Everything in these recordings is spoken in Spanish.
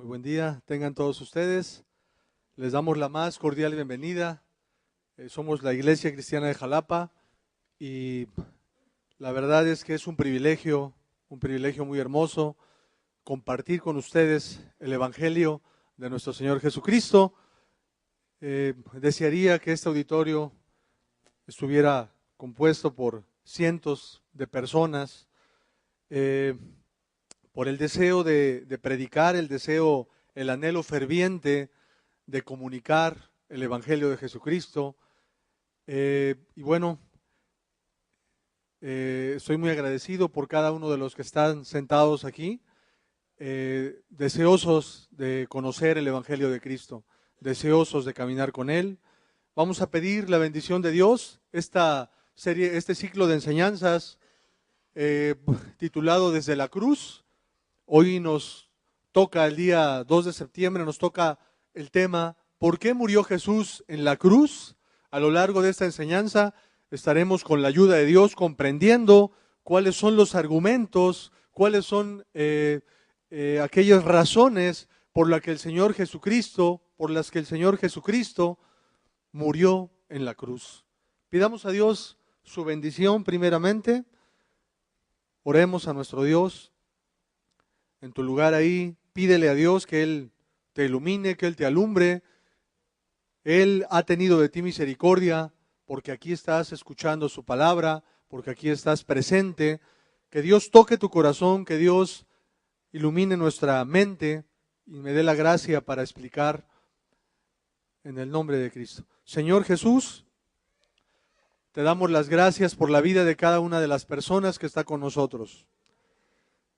Muy buen día, tengan todos ustedes. Les damos la más cordial bienvenida. Somos la Iglesia Cristiana de Jalapa y la verdad es que es un privilegio muy hermoso compartir con ustedes el Evangelio de nuestro Señor Jesucristo. Desearía que este auditorio estuviera compuesto por cientos de personas, por el deseo de predicar, el anhelo ferviente de comunicar el Evangelio de Jesucristo. Y bueno, estoy muy agradecido por cada uno de los que están sentados aquí, deseosos de conocer el Evangelio de Cristo, deseosos de caminar con Él. Vamos a pedir la bendición de Dios. Este ciclo de enseñanzas titulado Desde la Cruz. Hoy nos toca el día 2 de septiembre, nos toca el tema ¿por qué murió Jesús en la cruz? A lo largo de esta enseñanza estaremos con la ayuda de Dios comprendiendo cuáles son los argumentos, cuáles son aquellas razones por las que el Señor Jesucristo murió en la cruz. Pidamos a Dios su bendición primeramente. Oremos a nuestro Dios. En tu lugar ahí, pídele a Dios que Él te ilumine, que Él te alumbre. Él ha tenido de ti misericordia, porque aquí estás escuchando su palabra, porque aquí estás presente. Que Dios toque tu corazón, que Dios ilumine nuestra mente y me dé la gracia para explicar en el nombre de Cristo. Señor Jesús, te damos las gracias por la vida de cada una de las personas que está con nosotros.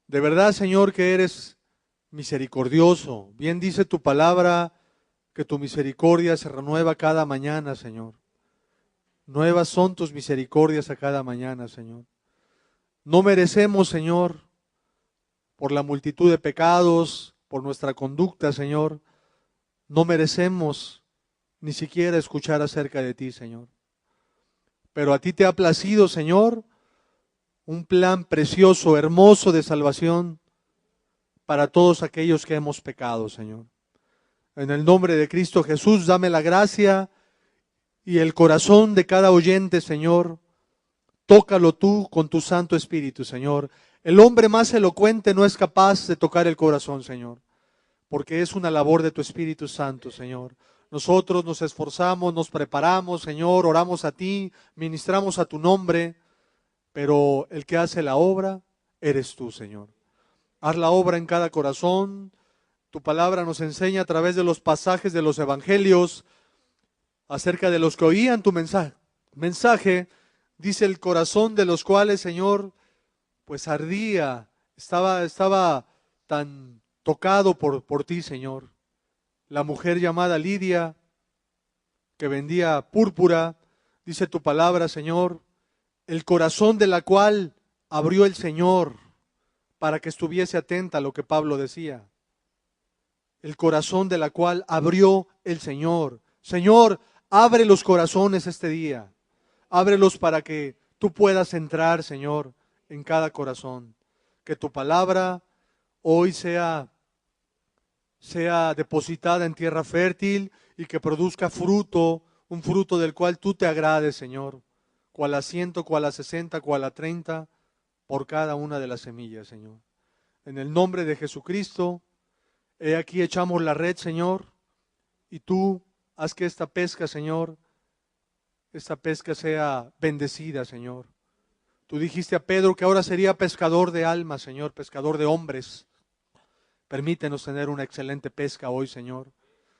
De verdad, Señor, que eres misericordioso. Bien dice tu palabra que tu misericordia se renueva cada mañana, Señor. Nuevas son tus misericordias a cada mañana, Señor. No merecemos, Señor, por la multitud de pecados, por nuestra conducta, Señor, no merecemos ni siquiera escuchar acerca de ti, Señor. Pero a ti te ha placido, Señor, un plan precioso, hermoso de salvación para todos aquellos que hemos pecado, Señor. En el nombre de Cristo Jesús, dame la gracia y el corazón de cada oyente, Señor. Tócalo tú con tu Santo Espíritu, Señor. El hombre más elocuente no es capaz de tocar el corazón, Señor, porque es una labor de tu Espíritu Santo, Señor. Nosotros nos esforzamos, nos preparamos, Señor, oramos a ti, ministramos a tu nombre, pero el que hace la obra eres tú, Señor. Haz la obra en cada corazón. Tu palabra nos enseña a través de los pasajes de los evangelios acerca de los que oían tu mensaje. Dice el corazón de los cuales, Señor, pues ardía, estaba tan tocado por ti, Señor. La mujer llamada Lidia, que vendía púrpura, dice tu palabra, Señor, el corazón de la cual abrió el Señor para que estuviese atenta a lo que Pablo decía. El corazón de la cual abrió el Señor. Señor, abre los corazones este día. Ábrelos para que tú puedas entrar, Señor, en cada corazón. Que tu palabra hoy sea depositada en tierra fértil y que produzca fruto, un fruto del cual tú te agrades, Señor. Cual a 100, cual a 60, cual a 30, por cada una de las semillas, Señor. En el nombre de Jesucristo, he aquí echamos la red, Señor, y tú haz que esta pesca, Señor, esta pesca sea bendecida, Señor. Tú dijiste a Pedro que ahora sería pescador de almas, Señor, pescador de hombres. Permítenos tener una excelente pesca hoy, Señor,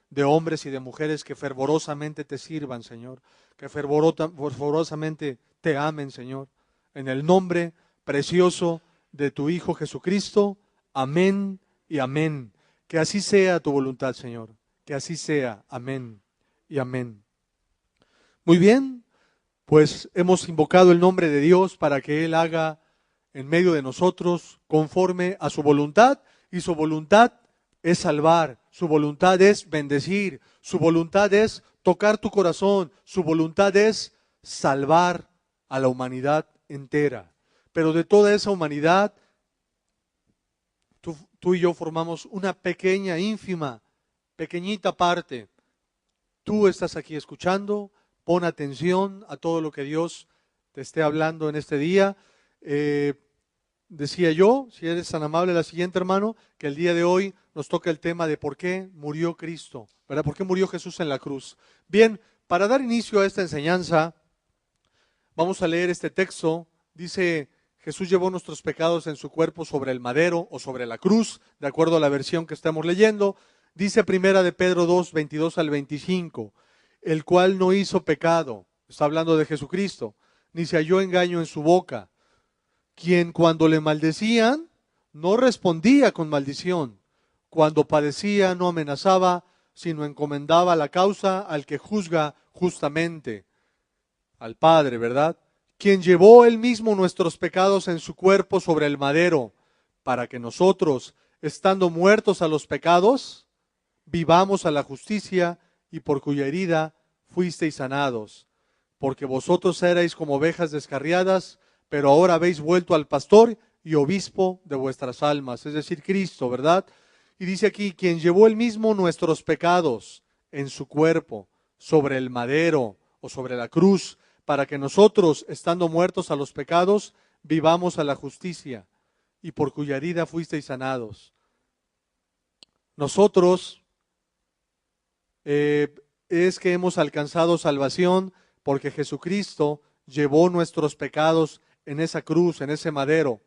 de hombres y de mujeres que fervorosamente te sirvan, Señor, que fervorosamente te amen, Señor. En el nombre precioso de tu Hijo Jesucristo, amén y amén. Que así sea tu voluntad, Señor, que así sea, amén y amén. Muy bien, pues hemos invocado el nombre de Dios para que Él haga en medio de nosotros conforme a su voluntad, y su voluntad es salvar, su voluntad es bendecir, su voluntad es tocar tu corazón, su voluntad es salvar a la humanidad entera. Pero de toda esa humanidad, tú y yo formamos una pequeña, ínfima, pequeñita parte. Tú estás aquí escuchando, pon atención a todo lo que Dios te esté hablando en este día. Decía yo, si eres tan amable, la siguiente, hermano, que el día de hoy nos toca el tema de por qué murió Cristo, ¿verdad? ¿Por qué murió Jesús en la cruz? Bien, para dar inicio a esta enseñanza, vamos a leer este texto. Dice, Jesús llevó nuestros pecados en su cuerpo sobre el madero o sobre la cruz, de acuerdo a la versión que estamos leyendo. Dice primera de Pedro 2, 22 al 25, el cual no hizo pecado, está hablando de Jesucristo, ni se halló engaño en su boca, quien cuando le maldecían no respondía con maldición, cuando padecía no amenazaba, sino encomendaba la causa al que juzga justamente, al Padre, ¿verdad? Quien llevó él mismo nuestros pecados en su cuerpo sobre el madero, para que nosotros, estando muertos a los pecados, vivamos a la justicia, y por cuya herida fuisteis sanados. Porque vosotros erais como ovejas descarriadas, pero ahora habéis vuelto al pastor y obispo de vuestras almas, es decir, Cristo, ¿verdad? Y dice aquí, quien llevó él mismo nuestros pecados en su cuerpo, sobre el madero o sobre la cruz, para que nosotros, estando muertos a los pecados, vivamos a la justicia, y por cuya herida fuisteis sanados. Nosotros es que hemos alcanzado salvación porque Jesucristo llevó nuestros pecados en esa cruz, en ese madero,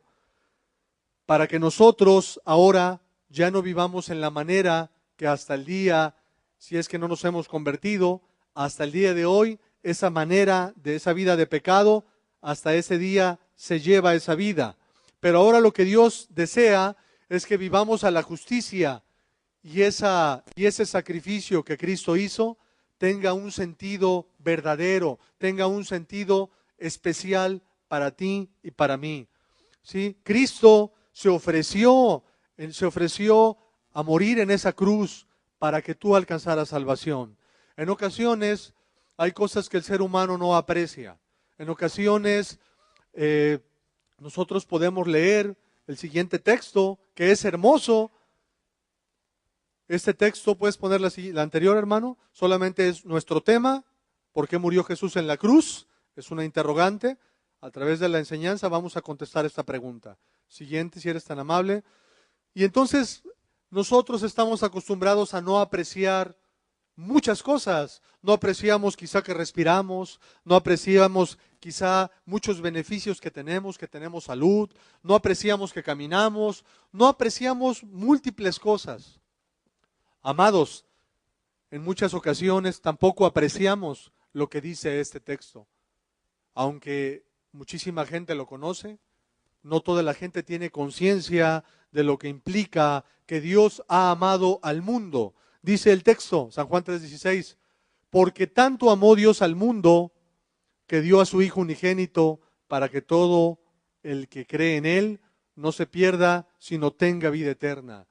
para que nosotros ahora ya no vivamos en la manera que hasta el día, si es que no nos hemos convertido, hasta el día de hoy, esa manera de esa vida de pecado, hasta ese día se lleva esa vida. Pero ahora lo que Dios desea es que vivamos a la justicia, y ese sacrificio que Cristo hizo tenga un sentido verdadero, tenga un sentido especial para ti y para mí. ¿Sí? Cristo se ofreció a morir en esa cruz para que tú alcanzaras salvación. En ocasiones hay cosas que el ser humano no aprecia. En ocasiones nosotros podemos leer el siguiente texto, que es hermoso. Este texto, puedes poner la anterior, hermano, solamente es nuestro tema, ¿por qué murió Jesús en la cruz? Es una interrogante. A través de la enseñanza vamos a contestar esta pregunta. Siguiente, si eres tan amable. Y entonces, nosotros estamos acostumbrados a no apreciar muchas cosas. No apreciamos quizá que respiramos, no apreciamos quizá muchos beneficios que tenemos salud, no apreciamos que caminamos, no apreciamos múltiples cosas. Amados, en muchas ocasiones tampoco apreciamos lo que dice este texto. Aunque muchísima gente lo conoce, no toda la gente tiene conciencia de lo que implica que Dios ha amado al mundo. Dice el texto, San Juan 3:16, porque tanto amó Dios al mundo que dio a su Hijo unigénito para que todo el que cree en Él no se pierda, sino tenga vida eterna.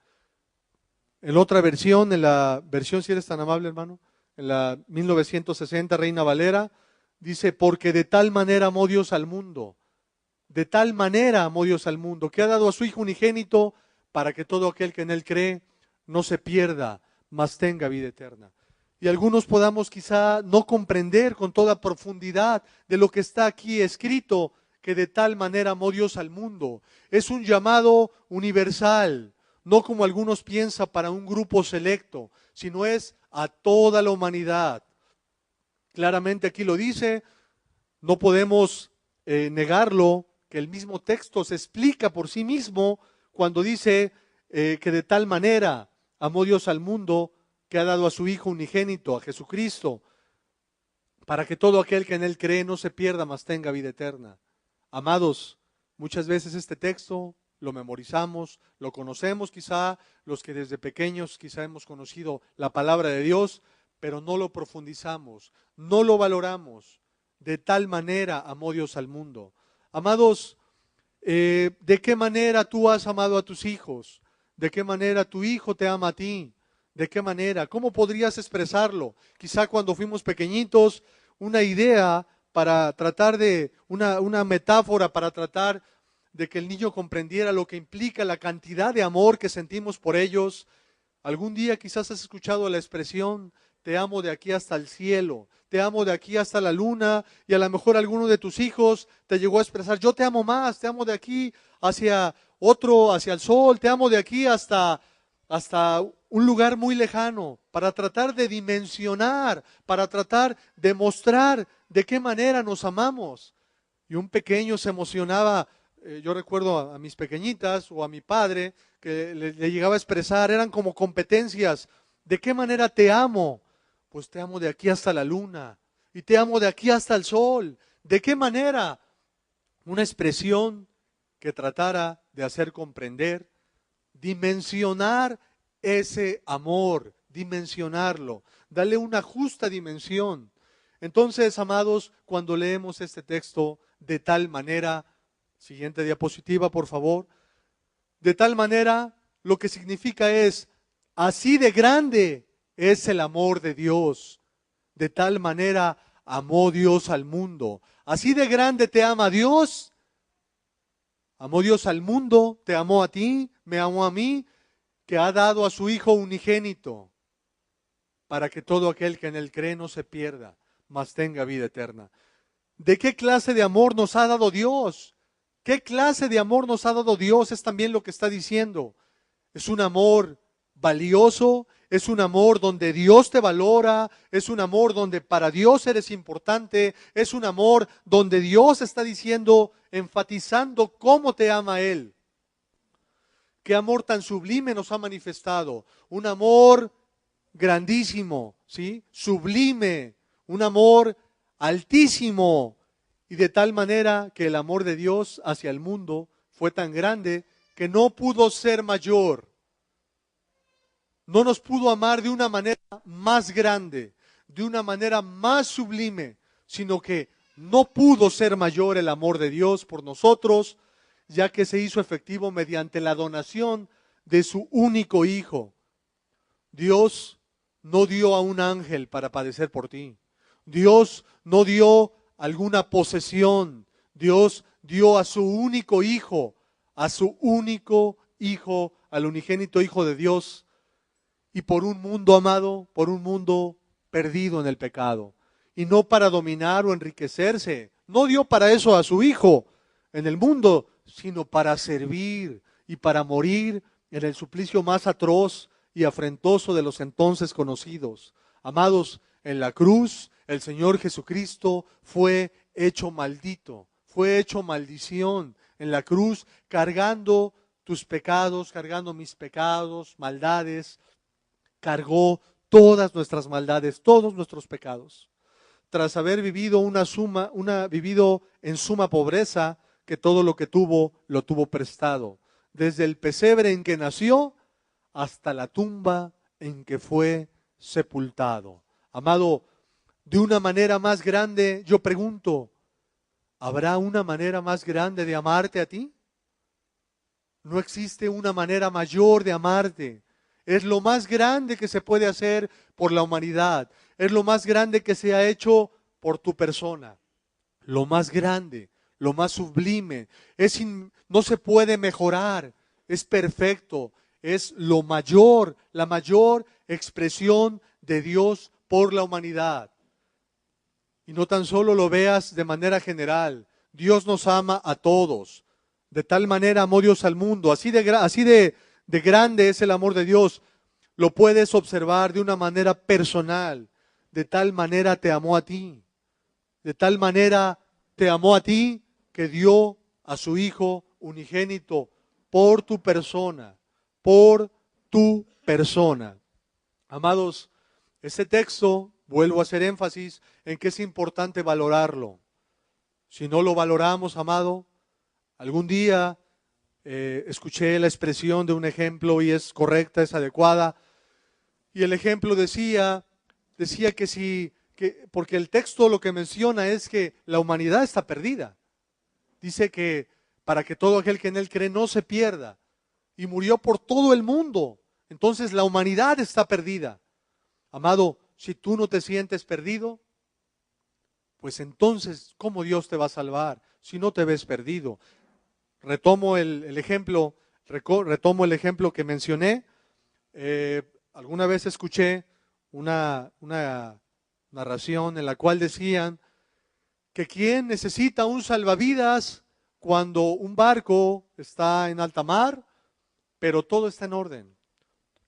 En otra versión, en la versión, si eres tan amable, hermano, en la 1960, Reina Valera, dice, porque de tal manera amó Dios al mundo, de tal manera amó Dios al mundo, que ha dado a su Hijo unigénito para que todo aquel que en Él cree no se pierda, mas tenga vida eterna. Y algunos podamos quizá no comprender con toda profundidad de lo que está aquí escrito, que de tal manera amó Dios al mundo. Es un llamado universal, no como algunos piensan para un grupo selecto, sino es a toda la humanidad. Claramente aquí lo dice, no podemos negarlo, que el mismo texto se explica por sí mismo cuando dice que de tal manera amó Dios al mundo que ha dado a su Hijo unigénito, a Jesucristo, para que todo aquel que en Él cree no se pierda, mas tenga vida eterna. Amados, muchas veces este texto lo memorizamos, lo conocemos quizá, los que desde pequeños quizá hemos conocido la palabra de Dios, pero no lo profundizamos, no lo valoramos. De tal manera amó Dios al mundo. Amados, ¿de qué manera tú has amado a tus hijos? ¿De qué manera tu hijo te ama a ti? ¿De qué manera? ¿Cómo podrías expresarlo? Quizá cuando fuimos pequeñitos, una idea para tratar de, una metáfora para tratar de que el niño comprendiera lo que implica la cantidad de amor que sentimos por ellos. Algún día quizás has escuchado la expresión, te amo de aquí hasta el cielo, te amo de aquí hasta la luna, y a lo mejor alguno de tus hijos te llegó a expresar, yo te amo más, te amo de aquí hacia otro, hacia el sol, te amo de aquí hasta un lugar muy lejano, para tratar de dimensionar, para tratar de mostrar de qué manera nos amamos. Y un pequeño se emocionaba, yo recuerdo a mis pequeñitas o a mi padre, que le llegaba a expresar, eran como competencias. ¿De qué manera te amo? Pues te amo de aquí hasta la luna y te amo de aquí hasta el sol. ¿De qué manera? Una expresión que tratara de hacer comprender, dimensionar ese amor, dimensionarlo, darle una justa dimensión. Entonces, amados, cuando leemos este texto de tal manera, siguiente diapositiva, por favor, de tal manera, lo que significa es, así de grande es el amor de Dios. De tal manera amó Dios al mundo. Así de grande te ama Dios. Amó Dios al mundo, te amó a ti, me amó a mí, que ha dado a su Hijo unigénito, para que todo aquel que en él cree no se pierda, mas tenga vida eterna. ¿De qué clase de amor nos ha dado Dios? ¿Qué clase de amor nos ha dado Dios? Es también lo que está diciendo. Es un amor valioso, es un amor donde Dios te valora, es un amor donde para Dios eres importante, es un amor donde Dios está diciendo, enfatizando cómo te ama Él. Qué amor tan sublime nos ha manifestado, un amor grandísimo, ¿sí? Sublime, un amor altísimo, y de tal manera que el amor de Dios hacia el mundo fue tan grande que no pudo ser mayor. No nos pudo amar de una manera más grande, de una manera más sublime, sino que no pudo ser mayor el amor de Dios por nosotros, ya que se hizo efectivo mediante la donación de su único Hijo. Dios no dio a un ángel para padecer por ti. Dios no dio alguna posesión. Dios dio a su único Hijo, al unigénito Hijo de Dios, y por un mundo, amado, por un mundo perdido en el pecado. Y no para dominar o enriquecerse. No dio para eso a su Hijo en el mundo, sino para servir y para morir en el suplicio más atroz y afrentoso de los entonces conocidos. Amados, en la cruz el Señor Jesucristo fue hecho maldito, fue hecho maldición en la cruz, cargando tus pecados, cargando mis pecados, maldades, cargó todas nuestras maldades, todos nuestros pecados. Tras haber vivido vivido en suma pobreza, que todo lo que tuvo, lo tuvo prestado. Desde el pesebre en que nació hasta la tumba en que fue sepultado. Amado, de una manera más grande, yo pregunto, ¿habrá una manera más grande de amarte a ti? No existe una manera mayor de amarte. Es lo más grande que se puede hacer por la humanidad. Es lo más grande que se ha hecho por tu persona. Lo más grande, lo más sublime. No se puede mejorar. Es perfecto. Es lo mayor, la mayor expresión de Dios por la humanidad. Y no tan solo lo veas de manera general. Dios nos ama a todos. De tal manera amó Dios al mundo. Así de grande es el amor de Dios. Lo puedes observar de una manera personal. De tal manera te amó a ti. De tal manera te amó a ti que dio a su Hijo unigénito por tu persona. Por tu persona. Amados, este texto, vuelvo a hacer énfasis en que es importante valorarlo. Si no lo valoramos, amado, algún día escuché la expresión de un ejemplo y es correcta, es adecuada. Y el ejemplo decía porque el texto lo que menciona es que la humanidad está perdida. Dice que para que todo aquel que en él cree no se pierda. Y murió por todo el mundo. Entonces la humanidad está perdida. Amado, si tú no te sientes perdido, pues entonces, ¿cómo Dios te va a salvar si no te ves perdido? retomo el ejemplo, retomo el ejemplo que mencioné. Alguna vez escuché una narración en la cual decían que quién necesita un salvavidas cuando un barco está en alta mar, pero todo está en orden.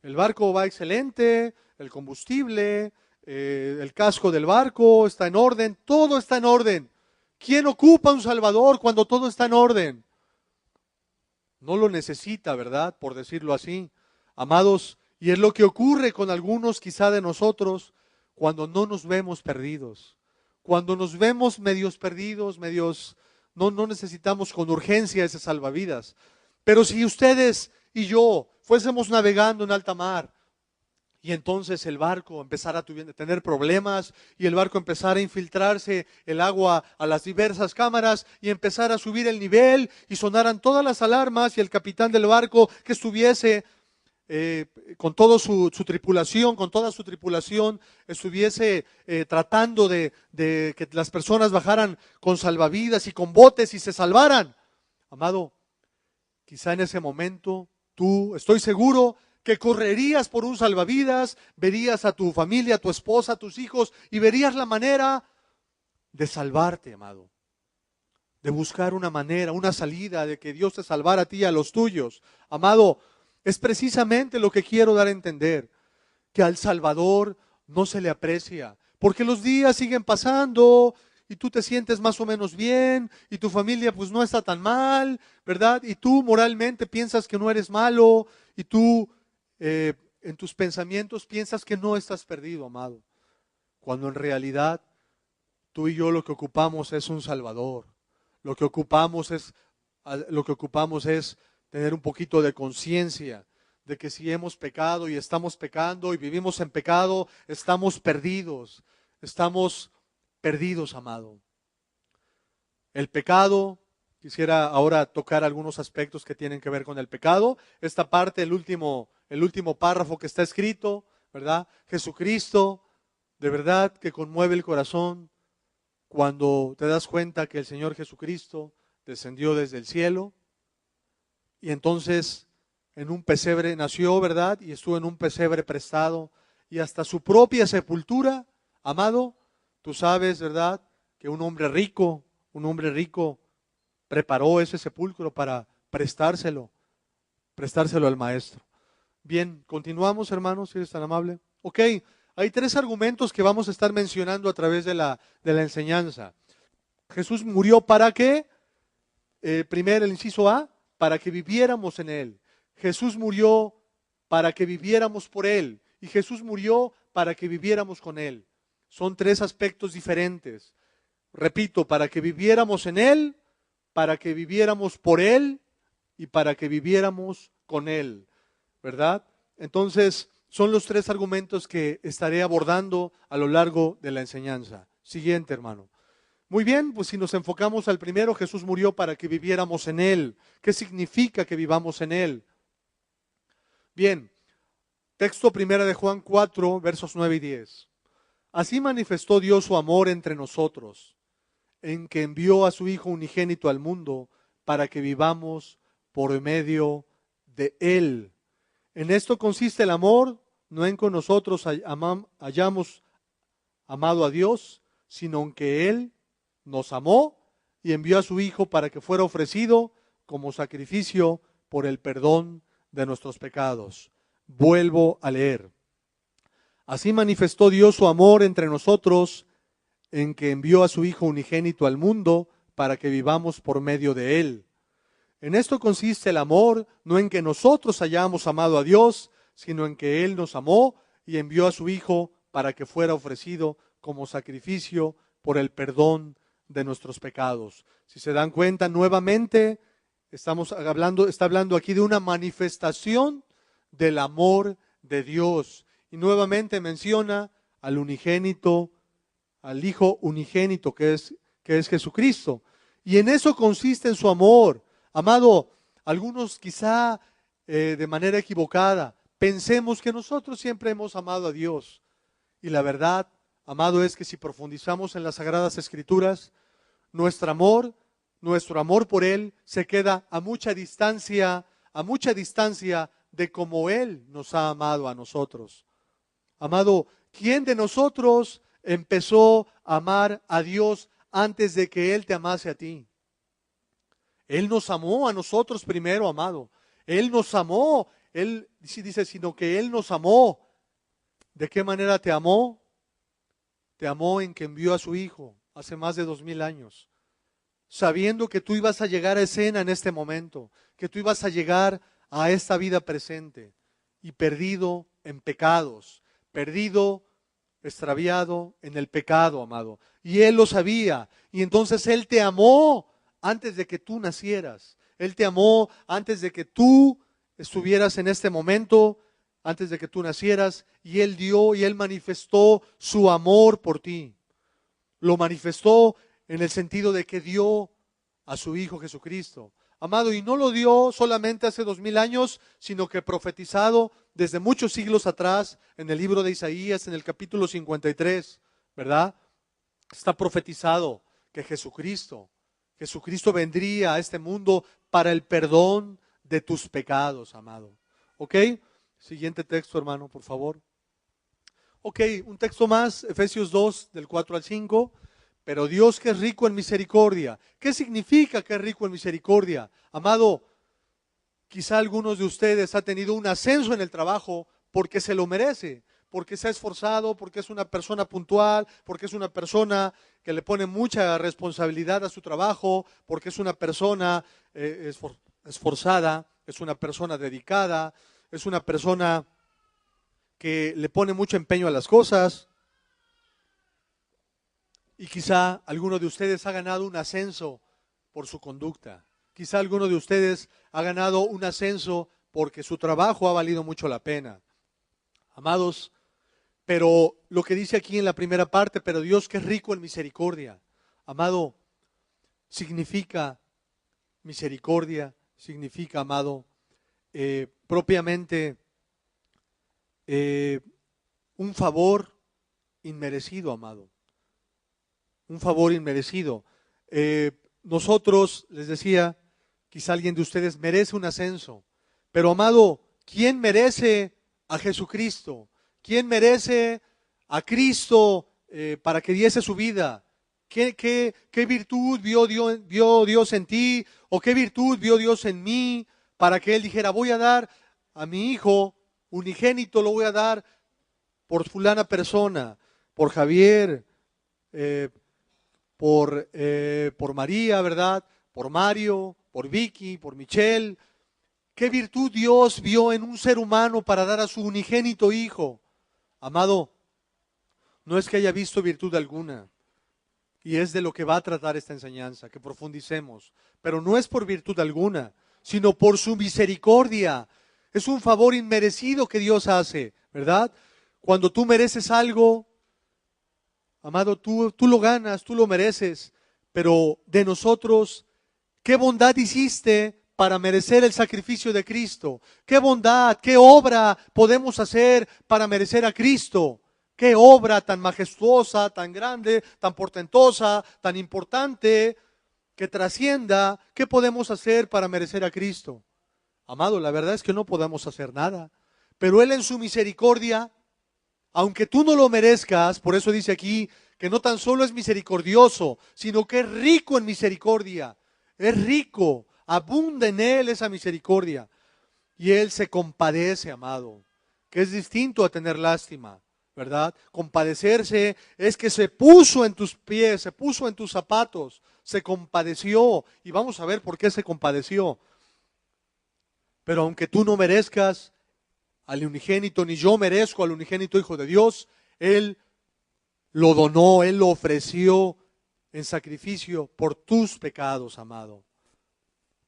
El barco va excelente, el combustible, el casco del barco está en orden, todo está en orden. ¿Quién ocupa un salvador cuando todo está en orden? No lo necesita, ¿verdad? Por decirlo así. Amados, y es lo que ocurre con algunos quizá de nosotros cuando no nos vemos perdidos. Cuando nos vemos medios perdidos, no necesitamos con urgencia ese salvavidas. Pero si ustedes y yo fuésemos navegando en alta mar y entonces el barco empezara a tener problemas y el barco empezara a infiltrarse el agua a las diversas cámaras y empezara a subir el nivel y sonaran todas las alarmas y el capitán del barco que estuviese con toda su tripulación, estuviese tratando de que las personas bajaran con salvavidas y con botes y se salvaran. Amado, quizá en ese momento tú, estoy seguro que correrías por un salvavidas, verías a tu familia, a tu esposa, a tus hijos y verías la manera de salvarte, amado. De buscar una manera, una salida, de que Dios te salvara a ti y a los tuyos. Amado, es precisamente lo que quiero dar a entender, que al Salvador no se le aprecia, porque los días siguen pasando y tú te sientes más o menos bien y tu familia pues no está tan mal, ¿verdad? Y tú moralmente piensas que no eres malo y tú en tus pensamientos piensas que no estás perdido, amado, cuando en realidad tú y yo lo que ocupamos es un Salvador, lo que ocupamos es tener un poquito de conciencia de que si hemos pecado y estamos pecando y vivimos en pecado, estamos perdidos, amado. El pecado, quisiera ahora tocar algunos aspectos que tienen que ver con el pecado. Esta parte, el último párrafo que está escrito, ¿verdad? Jesucristo, de verdad que conmueve el corazón cuando te das cuenta que el Señor Jesucristo descendió desde el cielo y entonces en un pesebre nació, ¿verdad? Y estuvo en un pesebre prestado y hasta su propia sepultura, amado, tú sabes, ¿verdad? Que un hombre rico preparó ese sepulcro para prestárselo al maestro. Bien, continuamos, hermanos, si eres tan amable. Ok, hay 3 argumentos que vamos a estar mencionando a través de la enseñanza. Jesús murió ¿para qué? Primero el inciso A, para que viviéramos en Él. Jesús murió para que viviéramos por Él. Y Jesús murió para que viviéramos con Él. Son 3 aspectos diferentes. Repito, para que viviéramos en Él, para que viviéramos por Él y para que viviéramos con Él. ¿Verdad? Entonces, son los 3 argumentos que estaré abordando a lo largo de la enseñanza. Siguiente, hermano. Muy bien, pues si nos enfocamos al primero, Jesús murió para que viviéramos en Él. ¿Qué significa que vivamos en Él? Bien, texto primera de Juan 4, versos 9 y 10. Así manifestó Dios su amor entre nosotros, en que envió a su Hijo unigénito al mundo para que vivamos por medio de Él. En esto consiste el amor, no en que nosotros hayamos amado a Dios, sino en que Él nos amó y envió a su Hijo para que fuera ofrecido como sacrificio por el perdón de nuestros pecados. Vuelvo a leer. Así manifestó Dios su amor entre nosotros, en que envió a su Hijo unigénito al mundo para que vivamos por medio de Él. En esto consiste el amor, no en que nosotros hayamos amado a Dios, sino en que Él nos amó y envió a su Hijo para que fuera ofrecido como sacrificio por el perdón de nuestros pecados. Si se dan cuenta, nuevamente está hablando aquí de una manifestación del amor de Dios. Y nuevamente menciona al unigénito, al Hijo unigénito que es Jesucristo. Y en eso consiste en su amor. Amado, algunos quizá de manera equivocada pensemos que nosotros siempre hemos amado a Dios. Y la verdad, amado, es que si profundizamos en las Sagradas Escrituras, nuestro amor nuestro amor por Él se queda a mucha distancia de cómo Él nos ha amado a nosotros. Amado, ¿quién de nosotros empezó a amar a Dios antes de que Él te amase a ti? Él nos amó a nosotros primero, amado. Él nos amó. Él dice, sino que Él nos amó. ¿De qué manera te amó? Te amó en que envió a su Hijo hace más de 2000 años. Sabiendo que tú ibas a llegar a escena en este momento. Que tú ibas a llegar a esta vida presente. Y perdido en pecados. Perdido, extraviado en el pecado, amado. Y Él lo sabía. Y entonces Él te amó antes de que tú nacieras. Él te amó antes de que tú estuvieras en este momento, antes de que tú nacieras, y Él dio y Él manifestó su amor por ti. Lo manifestó en el sentido de que dio a su Hijo Jesucristo. Amado, y no lo dio solamente hace 2000 años, sino que profetizado desde muchos siglos atrás, en el libro de Isaías, en el capítulo 53, ¿verdad? Está profetizado que Jesucristo vendría a este mundo para el perdón de tus pecados, amado. ¿Ok? Siguiente texto, hermano, por favor. Ok, un texto más, Efesios 2, del 4 al 5. Pero Dios que es rico en misericordia. ¿Qué significa que es rico en misericordia? Amado, quizá algunos de ustedes han tenido un ascenso en el trabajo porque se lo merece. Porque se ha esforzado, porque es una persona puntual, porque es una persona que le pone mucha responsabilidad a su trabajo, porque es una persona esforzada, es una persona dedicada, es una persona que le pone mucho empeño a las cosas. Y quizá alguno de ustedes ha ganado un ascenso por su conducta. Quizá alguno de ustedes ha ganado un ascenso porque su trabajo ha valido mucho la pena. Amados, pero lo que dice aquí en la primera parte, pero Dios que es rico en misericordia. Amado, significa misericordia, significa, amado, propiamente un favor inmerecido, amado. Un favor inmerecido. Nosotros, les decía, quizá alguien de ustedes merece un ascenso. Pero, amado, ¿quién merece a Jesucristo? ¿Quién merece a Cristo para que diese su vida? ¿Qué virtud vio Dios en ti? ¿O qué virtud vio Dios en mí para que Él dijera, voy a dar a mi hijo unigénito, lo voy a dar por fulana persona, por Javier, por María, ¿verdad? Por Mario, por Vicky, por Michelle. ¿Qué virtud Dios vio en un ser humano para dar a su unigénito hijo? Amado, no es que haya visto virtud alguna, y es de lo que va a tratar esta enseñanza, que profundicemos, pero no es por virtud alguna, sino por su misericordia. Es un favor inmerecido que Dios hace, ¿verdad? Cuando tú mereces algo, amado, tú lo ganas, tú lo mereces, pero de nosotros, ¿qué bondad hiciste para merecer el sacrificio de Cristo? ¿Qué bondad, qué obra podemos hacer para merecer a Cristo? ¿Qué obra tan majestuosa, tan grande, tan portentosa, tan importante, que trascienda? ¿Qué podemos hacer para merecer a Cristo? Amado, la verdad es que no podemos hacer nada, pero Él en su misericordia, aunque tú no lo merezcas, por eso dice aquí que no tan solo es misericordioso, sino que es rico en misericordia. Es rico, abunda en Él esa misericordia. Y Él se compadece, amado, que es distinto a tener lástima, ¿verdad? Compadecerse es que se puso en tus pies, se puso en tus zapatos, se compadeció. Y vamos a ver por qué se compadeció. Pero aunque tú no merezcas al unigénito, ni yo merezco al unigénito Hijo de Dios, Él lo donó, Él lo ofreció en sacrificio por tus pecados, amado.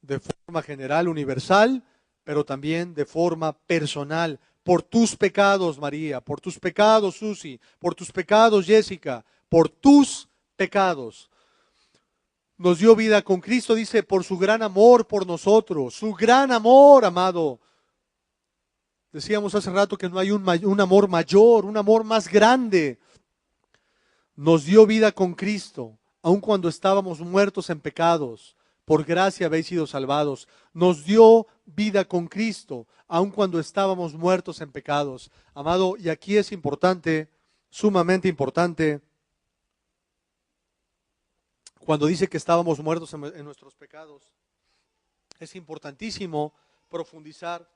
De forma general, universal, pero también de forma personal. Por tus pecados, María, por tus pecados, Susi, por tus pecados, Jessica, por tus pecados. Nos dio vida con Cristo, dice, por su gran amor por nosotros. Su gran amor, amado. Decíamos hace rato que no hay un amor mayor, un amor más grande. Nos dio vida con Cristo, aun cuando estábamos muertos en pecados. Por gracia habéis sido salvados. Nos dio vida con Cristo, aun cuando estábamos muertos en pecados. Amado, y aquí es importante, sumamente importante, cuando dice que estábamos muertos en nuestros pecados, es importantísimo profundizar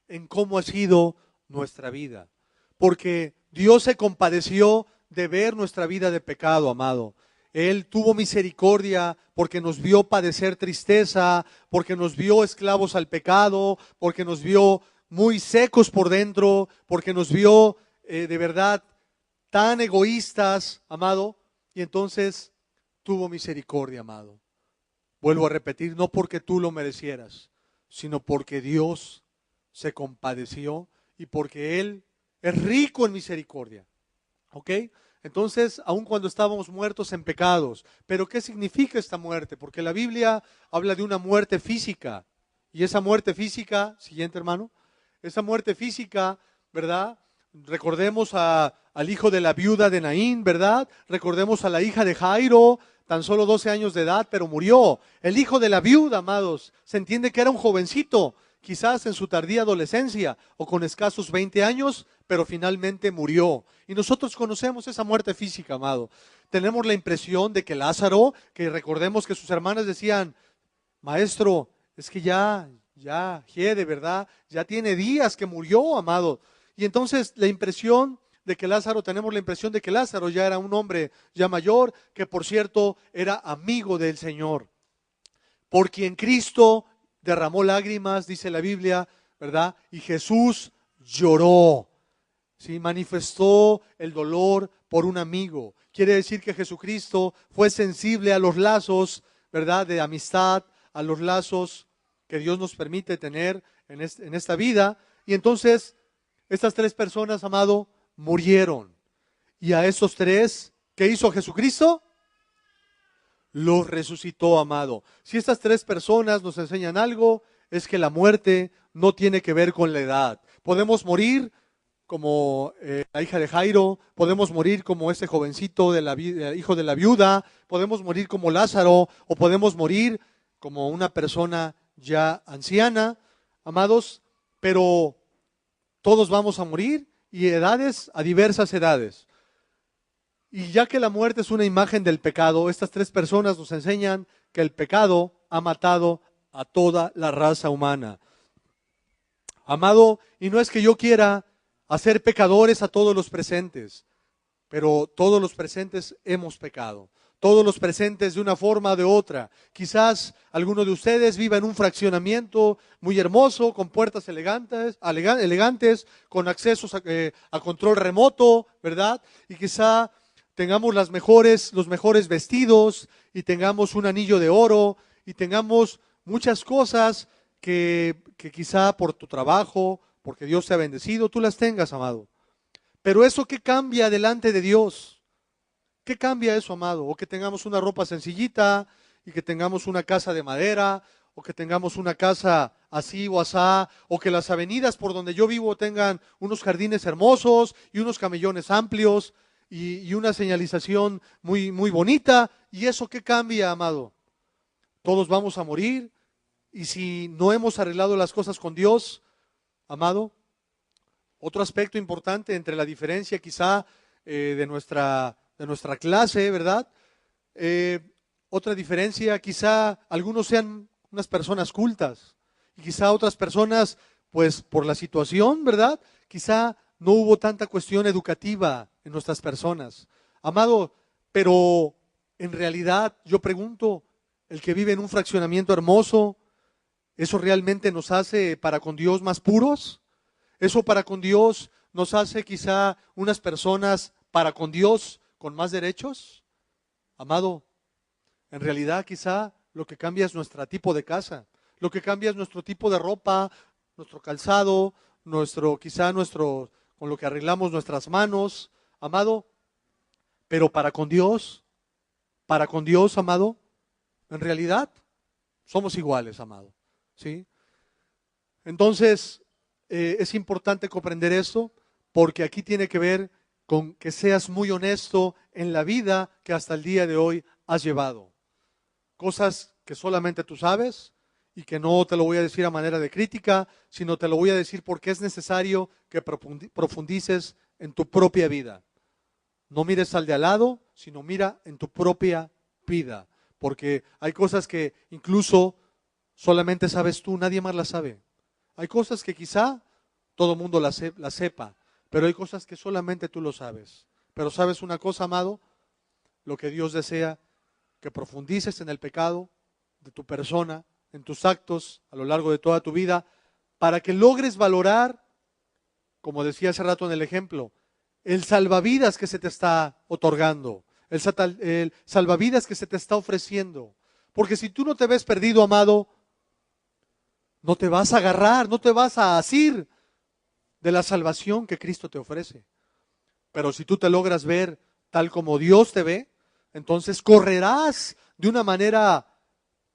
en cómo ha sido nuestra vida. Porque Dios se compadeció de ver nuestra vida de pecado, amado. Él tuvo misericordia porque nos vio padecer tristeza, porque nos vio esclavos al pecado, porque nos vio muy secos por dentro, porque nos vio de verdad tan egoístas, amado, y entonces tuvo misericordia, amado. Vuelvo a repetir, no porque tú lo merecieras, sino porque Dios se compadeció y porque Él es rico en misericordia. ¿Ok? Entonces, aun cuando estábamos muertos en pecados, ¿pero qué significa esta muerte? Porque la Biblia habla de una muerte física. Y esa muerte física, siguiente hermano, esa muerte física, ¿verdad? Recordemos al hijo de la viuda de Naín, ¿verdad? Recordemos a la hija de Jairo, tan solo 12 años de edad, pero murió. El hijo de la viuda, amados, se entiende que era un jovencito, quizás en su tardía adolescencia o con escasos 20 años, pero finalmente murió. Y nosotros conocemos esa muerte física, amado. Tenemos la impresión de que Lázaro, que recordemos que sus hermanas decían, maestro, es que ya, de verdad, ya tiene días que murió, amado. Y entonces la impresión de que Lázaro, tenemos la impresión de que Lázaro ya era un hombre ya mayor, que por cierto era amigo del Señor. Por quien Cristo derramó lágrimas, dice la Biblia, ¿verdad? Y Jesús lloró, ¿sí? Manifestó el dolor por un amigo. Quiere decir que Jesucristo fue sensible a los lazos, ¿verdad? De amistad, a los lazos que Dios nos permite tener en esta vida. Y entonces, estas tres personas, amado, murieron. Y a esos tres, ¿qué hizo Jesucristo? Los resucitó, amado. Si estas tres personas nos enseñan algo, es que la muerte no tiene que ver con la edad. Podemos morir como la hija de Jairo, podemos morir como ese jovencito hijo de la viuda, podemos morir como Lázaro, o podemos morir como una persona ya anciana, amados, pero todos vamos a morir y a diversas edades. Y ya que la muerte es una imagen del pecado, estas tres personas nos enseñan que el pecado ha matado a toda la raza humana. Amado, y no es que yo quiera hacer pecadores a todos los presentes, pero todos los presentes hemos pecado. Todos los presentes de una forma o de otra. Quizás alguno de ustedes viva en un fraccionamiento muy hermoso, con puertas elegantes, con accesos a control remoto, ¿verdad? Y quizá tengamos los mejores vestidos y tengamos un anillo de oro y tengamos muchas cosas que quizá por tu trabajo, porque Dios te ha bendecido, tú las tengas, amado. Pero eso, ¿qué cambia delante de Dios? ¿Qué cambia eso, amado? O que tengamos una ropa sencillita y que tengamos una casa de madera, o que tengamos una casa así o asá, o que las avenidas por donde yo vivo tengan unos jardines hermosos y unos camellones amplios y una señalización muy, muy bonita. ¿Y eso qué cambia, amado? Todos vamos a morir, y si no hemos arreglado las cosas con Dios, amado, otro aspecto importante entre la diferencia quizá de nuestra clase, ¿verdad? Otra diferencia, quizá algunos sean unas personas cultas y quizá otras personas, pues por la situación, ¿verdad? Quizá no hubo tanta cuestión educativa en nuestras personas. Amado, pero en realidad yo pregunto, el que vive en un fraccionamiento hermoso, ¿eso realmente nos hace para con Dios más puros? ¿Eso para con Dios nos hace quizá unas personas para con Dios con más derechos? Amado, en realidad quizá lo que cambia es nuestro tipo de casa, lo que cambia es nuestro tipo de ropa, nuestro calzado, con lo que arreglamos nuestras manos, amado. Pero para con Dios, amado, en realidad somos iguales, amado, ¿sí? Entonces, es importante comprender eso, porque aquí tiene que ver con que seas muy honesto en la vida que hasta el día de hoy has llevado. Cosas que solamente tú sabes y que no te lo voy a decir a manera de crítica, sino te lo voy a decir porque es necesario que profundices en tu propia vida. No mires al de al lado, sino mira en tu propia vida, porque hay cosas que incluso solamente sabes tú, nadie más las sabe. Hay cosas que quizá todo el mundo las sepa, pero hay cosas que solamente tú lo sabes. Pero sabes una cosa, amado, lo que Dios desea, que profundices en el pecado de tu persona, en tus actos a lo largo de toda tu vida, para que logres valorar, como decía hace rato en el ejemplo, el salvavidas que se te está otorgando, el salvavidas que se te está ofreciendo. Porque si tú no te ves perdido, amado, no te vas a agarrar, no te vas a asir de la salvación que Cristo te ofrece. Pero si tú te logras ver tal como Dios te ve, entonces correrás de una manera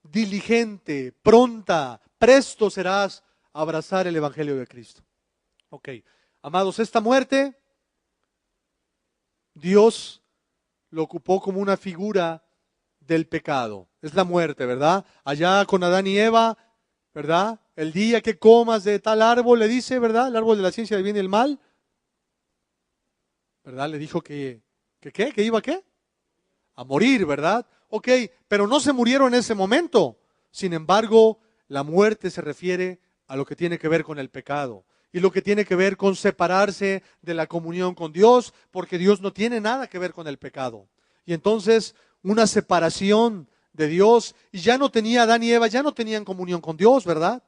diligente, pronta, presto serás a abrazar el Evangelio de Cristo. Ok, amados, esta muerte, Dios lo ocupó como una figura del pecado. Es la muerte, ¿verdad? Allá con Adán y Eva, ¿verdad? El día que comas de tal árbol, le dice, ¿verdad? El árbol de la ciencia del bien y el mal, ¿verdad? Le dijo que ¿qué? ¿Que iba a qué? A morir, ¿verdad? Ok, pero no se murieron en ese momento. Sin embargo, la muerte se refiere a lo que tiene que ver con el pecado y lo que tiene que ver con separarse de la comunión con Dios, porque Dios no tiene nada que ver con el pecado. Y entonces, una separación de Dios, y ya no tenía Adán y Eva, ya no tenían comunión con Dios, ¿verdad?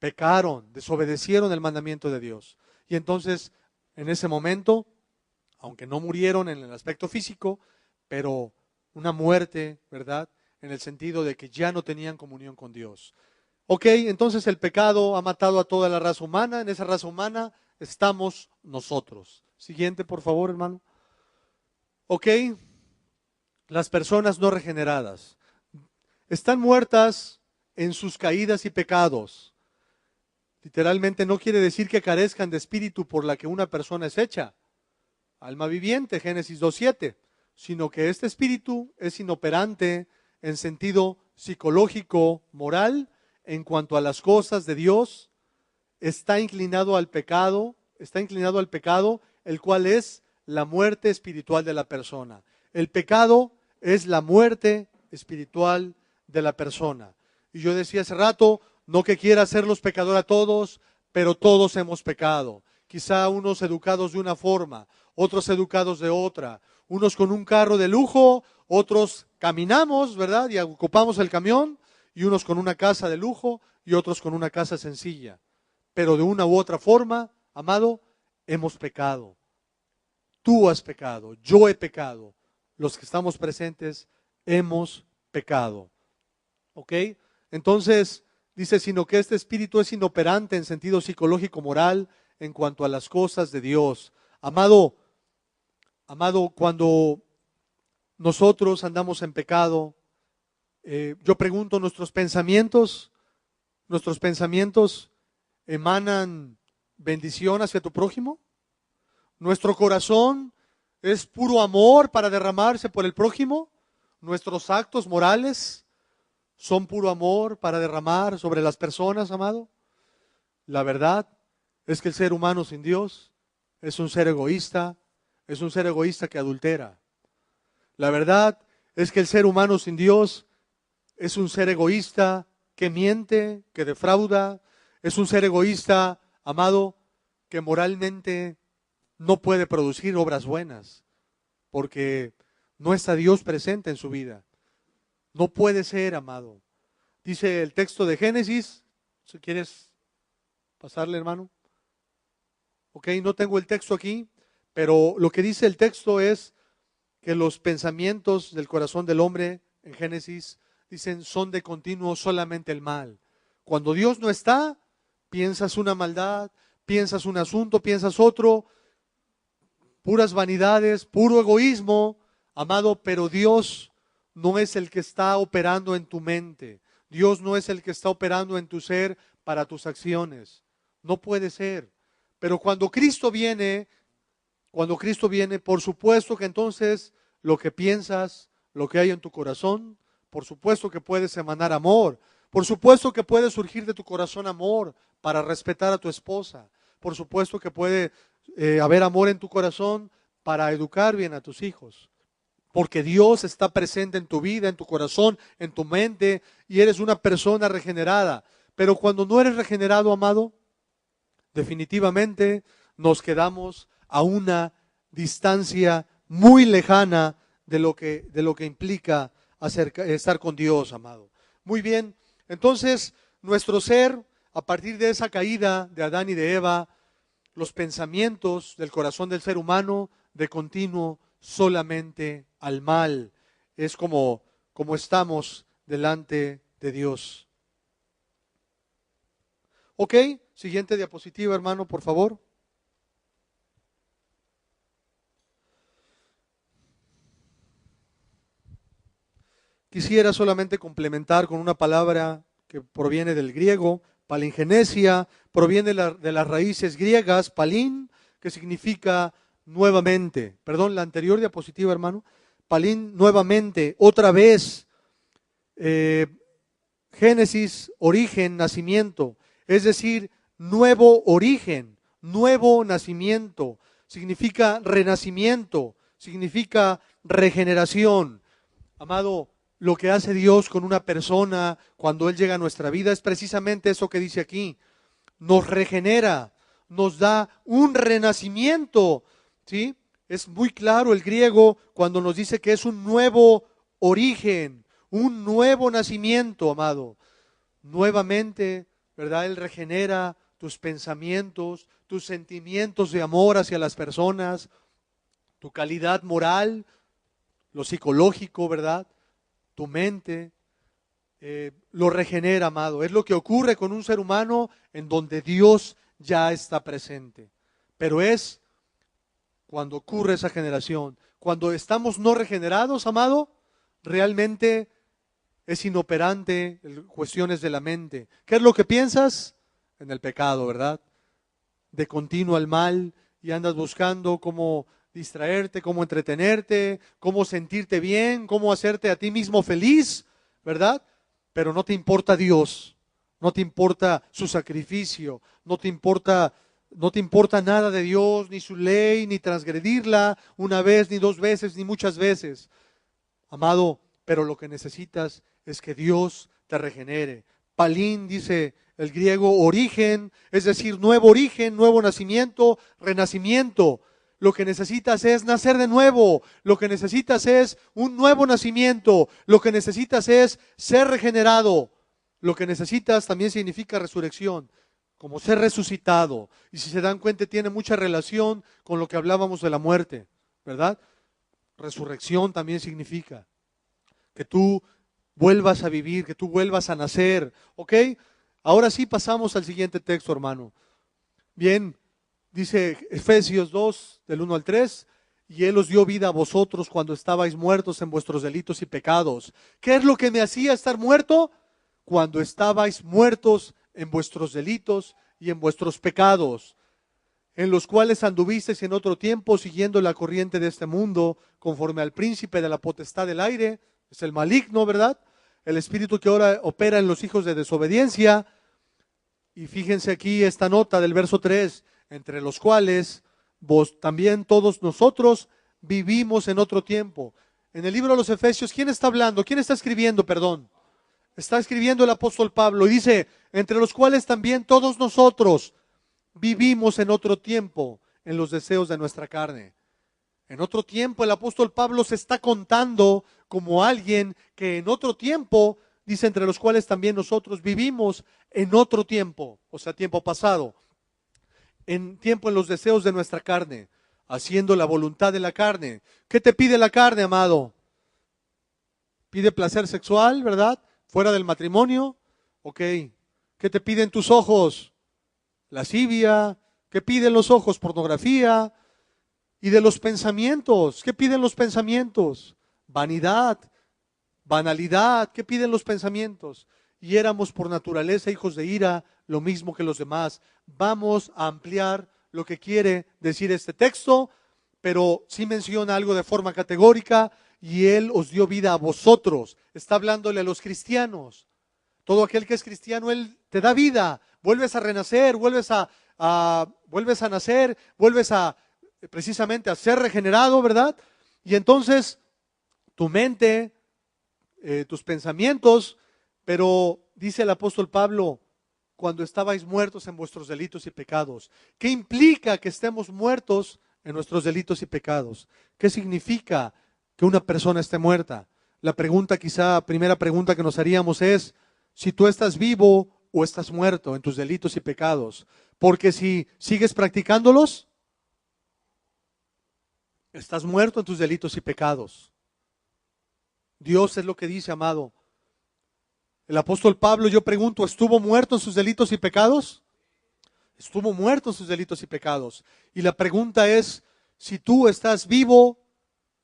Pecaron, desobedecieron el mandamiento de Dios. Y entonces, en ese momento, aunque no murieron en el aspecto físico, pero una muerte, ¿verdad? En el sentido de que ya no tenían comunión con Dios. Ok, entonces el pecado ha matado a toda la raza humana. En esa raza humana estamos nosotros. Siguiente, por favor, hermano. Ok, las personas no regeneradas están muertas en sus caídas y pecados. Literalmente no quiere decir que carezcan de espíritu por la que una persona es hecha, alma viviente, Génesis 2:7, sino que este espíritu es inoperante en sentido psicológico, moral, en cuanto a las cosas de Dios, está inclinado al pecado, el cual es la muerte espiritual de la persona. El pecado es la muerte espiritual de la persona. Y yo decía hace rato, no que quiera hacerlos pecador a todos, pero todos hemos pecado. Quizá unos educados de una forma, otros educados de otra, unos con un carro de lujo, otros caminamos, ¿verdad? Y ocupamos el camión, y unos con una casa de lujo y otros con una casa sencilla. Pero de una u otra forma, amado, hemos pecado. Tú has pecado, yo he pecado, los que estamos presentes hemos pecado. ¿Ok? Entonces, dice, sino que este espíritu es inoperante en sentido psicológico, moral, en cuanto a las cosas de Dios. Amado, cuando nosotros andamos en pecado, yo pregunto, ¿nuestros pensamientos emanan bendición hacia tu prójimo? ¿Nuestro corazón es puro amor para derramarse por el prójimo? ¿Nuestros actos morales son puro amor para derramar sobre las personas, amado? La verdad es que el ser humano sin Dios es un ser egoísta que adultera. La verdad es que el ser humano sin Dios es un ser egoísta que miente, que defrauda, es un ser egoísta, amado, que moralmente no puede producir obras buenas, porque no está Dios presente en su vida. No puede ser, amado. Dice el texto de Génesis, si quieres pasarle, hermano. Ok, no tengo el texto aquí, pero lo que dice el texto es que los pensamientos del corazón del hombre en Génesis dicen son de continuo solamente el mal. Cuando Dios no está, piensas una maldad, piensas un asunto, piensas otro, puras vanidades, puro egoísmo, amado, pero Dios no es el que está operando en tu mente. Dios no es el que está operando en tu ser para tus acciones. No puede ser. Pero cuando Cristo viene, por supuesto que entonces lo que piensas, lo que hay en tu corazón, Por supuesto que puedes emanar amor. Por supuesto que puede surgir de tu corazón amor para respetar a tu esposa. Por supuesto que puede haber amor en tu corazón para educar bien a tus hijos. Porque Dios está presente en tu vida, en tu corazón, en tu mente, y eres una persona regenerada. Pero cuando no eres regenerado, amado, definitivamente nos quedamos a una distancia muy lejana de lo que implica estar con Dios, amado. Muy bien, entonces nuestro ser, a partir de esa caída de Adán y de Eva, los pensamientos del corazón del ser humano de continuo solamente al mal. Es como estamos delante de Dios. Ok, siguiente diapositiva, hermano, por favor. Quisiera solamente complementar con una palabra que proviene del griego, palingenesia, proviene de las raíces griegas, palín, que significa nuevamente. Perdón, la anterior diapositiva, hermano. Palín, nuevamente, otra vez. Génesis, origen, nacimiento. Es decir, nuevo origen, nuevo nacimiento. Significa renacimiento, significa regeneración. Amado, lo que hace Dios con una persona cuando Él llega a nuestra vida es precisamente eso que dice aquí. Nos regenera, nos da un renacimiento, ¿sí? Es muy claro el griego cuando nos dice que es un nuevo origen, un nuevo nacimiento, amado. Nuevamente, ¿verdad? Él regenera tus pensamientos, tus sentimientos de amor hacia las personas, tu calidad moral, lo psicológico, ¿verdad? Tu mente, lo regenera, amado. Es lo que ocurre con un ser humano en donde Dios ya está presente. Pero es cuando ocurre esa generación. Cuando estamos no regenerados, amado, realmente es inoperante en cuestiones de la mente. ¿Qué es lo que piensas? En el pecado, ¿verdad? De continuo al mal y andas buscando cómo distraerte, cómo entretenerte, cómo sentirte bien, cómo hacerte a ti mismo feliz, ¿verdad? Pero no te importa Dios, no te importa su sacrificio, no te importa nada de Dios, ni su ley, ni transgredirla una vez, ni dos veces, ni muchas veces. Amado, pero lo que necesitas es que Dios te regenere. Palín, dice el griego, origen, es decir, nuevo origen, nuevo nacimiento, renacimiento. Lo que necesitas es nacer de nuevo, lo que necesitas es un nuevo nacimiento, lo que necesitas es ser regenerado, lo que necesitas también significa resurrección, como ser resucitado. Y si se dan cuenta, tiene mucha relación con lo que hablábamos de la muerte, ¿verdad? Resurrección también significa que tú vuelvas a vivir, que tú vuelvas a nacer, ¿ok? Ahora sí pasamos al siguiente texto, hermano. Bien, dice Efesios 2, del 1 al 3, y Él os dio vida a vosotros cuando estabais muertos en vuestros delitos y pecados. ¿Qué es lo que me hacía estar muerto? Cuando estabais muertos en vuestros delitos y en vuestros pecados, en los cuales anduvisteis en otro tiempo siguiendo la corriente de este mundo, conforme al príncipe de la potestad del aire, es el maligno, ¿verdad? El espíritu que ahora opera en los hijos de desobediencia. Y fíjense aquí esta nota del verso 3, entre los cuales vos también todos nosotros vivimos en otro tiempo. En el libro de los Efesios, ¿quién está hablando? ¿Quién está escribiendo, perdón? Está escribiendo el apóstol Pablo y dice, entre los cuales también todos nosotros vivimos en otro tiempo en los deseos de nuestra carne. En otro tiempo el apóstol Pablo se está contando como alguien que en otro tiempo, dice, entre los cuales también nosotros vivimos en otro tiempo, o sea, tiempo pasado, en los deseos de nuestra carne, haciendo la voluntad de la carne. ¿Qué te pide la carne, amado? Pide placer sexual, ¿verdad? Fuera del matrimonio, ok. ¿Qué te piden tus ojos? Lascivia. ¿Qué piden los ojos? Pornografía. Y de los pensamientos, ¿qué piden los pensamientos? Vanidad, banalidad, ¿qué piden los pensamientos? Y éramos por naturaleza hijos de ira, lo mismo que los demás. Vamos a ampliar lo que quiere decir este texto, pero sí menciona algo de forma categórica, y Él os dio vida a vosotros. Está hablándole a los cristianos. Todo aquel que es cristiano, Él te da vida. Vuelves a renacer, vuelves a nacer, vuelves a precisamente a ser regenerado, ¿verdad? Y entonces tu mente, tus pensamientos, pero dice el apóstol Pablo, cuando estabais muertos en vuestros delitos y pecados. ¿Qué implica que estemos muertos en nuestros delitos y pecados? ¿Qué significa que una persona esté muerta? La primera pregunta que nos haríamos es, si tú estás vivo o estás muerto en tus delitos y pecados. Porque si sigues practicándolos, estás muerto en tus delitos y pecados. Dios es lo que dice, amado. El apóstol Pablo, yo pregunto, ¿estuvo muerto en sus delitos y pecados? Estuvo muerto en sus delitos y pecados. Y la pregunta es, si tú estás vivo,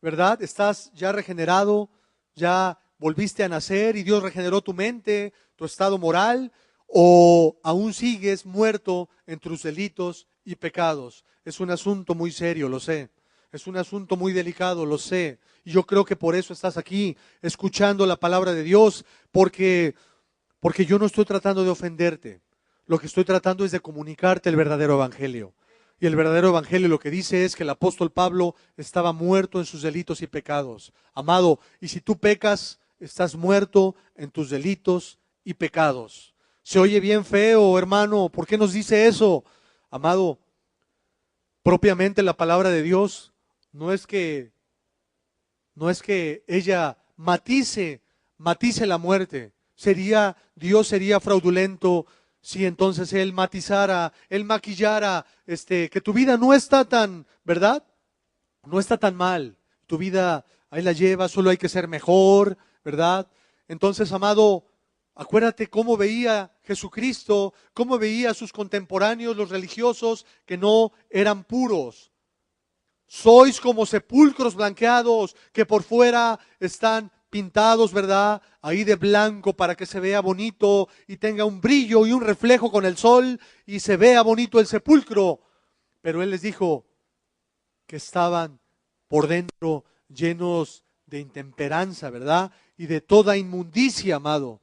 ¿verdad? Estás ya regenerado, ya volviste a nacer y Dios regeneró tu mente, tu estado moral, o aún sigues muerto en tus delitos y pecados. Es un asunto muy serio, lo sé. Es un asunto muy delicado, lo sé. Y yo creo que por eso estás aquí, escuchando la palabra de Dios, porque yo no estoy tratando de ofenderte. Lo que estoy tratando es de comunicarte el verdadero evangelio. Y el verdadero evangelio lo que dice es que el apóstol Pablo estaba muerto en sus delitos y pecados. Amado, y si tú pecas, estás muerto en tus delitos y pecados. Se oye bien feo, hermano, ¿por qué nos dice eso? Amado, propiamente la palabra de Dios no es que ella matice la muerte. Dios sería fraudulento si entonces Él matizara, Él maquillara, que tu vida no está tan, ¿verdad? No está tan mal. Tu vida ahí la llevas, solo hay que ser mejor, ¿verdad? Entonces, amado, acuérdate cómo veía Jesucristo, cómo veía a sus contemporáneos, los religiosos, que no eran puros. Sois como sepulcros blanqueados que por fuera están pintados, ¿verdad? Ahí de blanco para que se vea bonito y tenga un brillo y un reflejo con el sol y se vea bonito el sepulcro. Pero Él les dijo que estaban por dentro llenos de intemperanza, ¿verdad? Y de toda inmundicia, amado.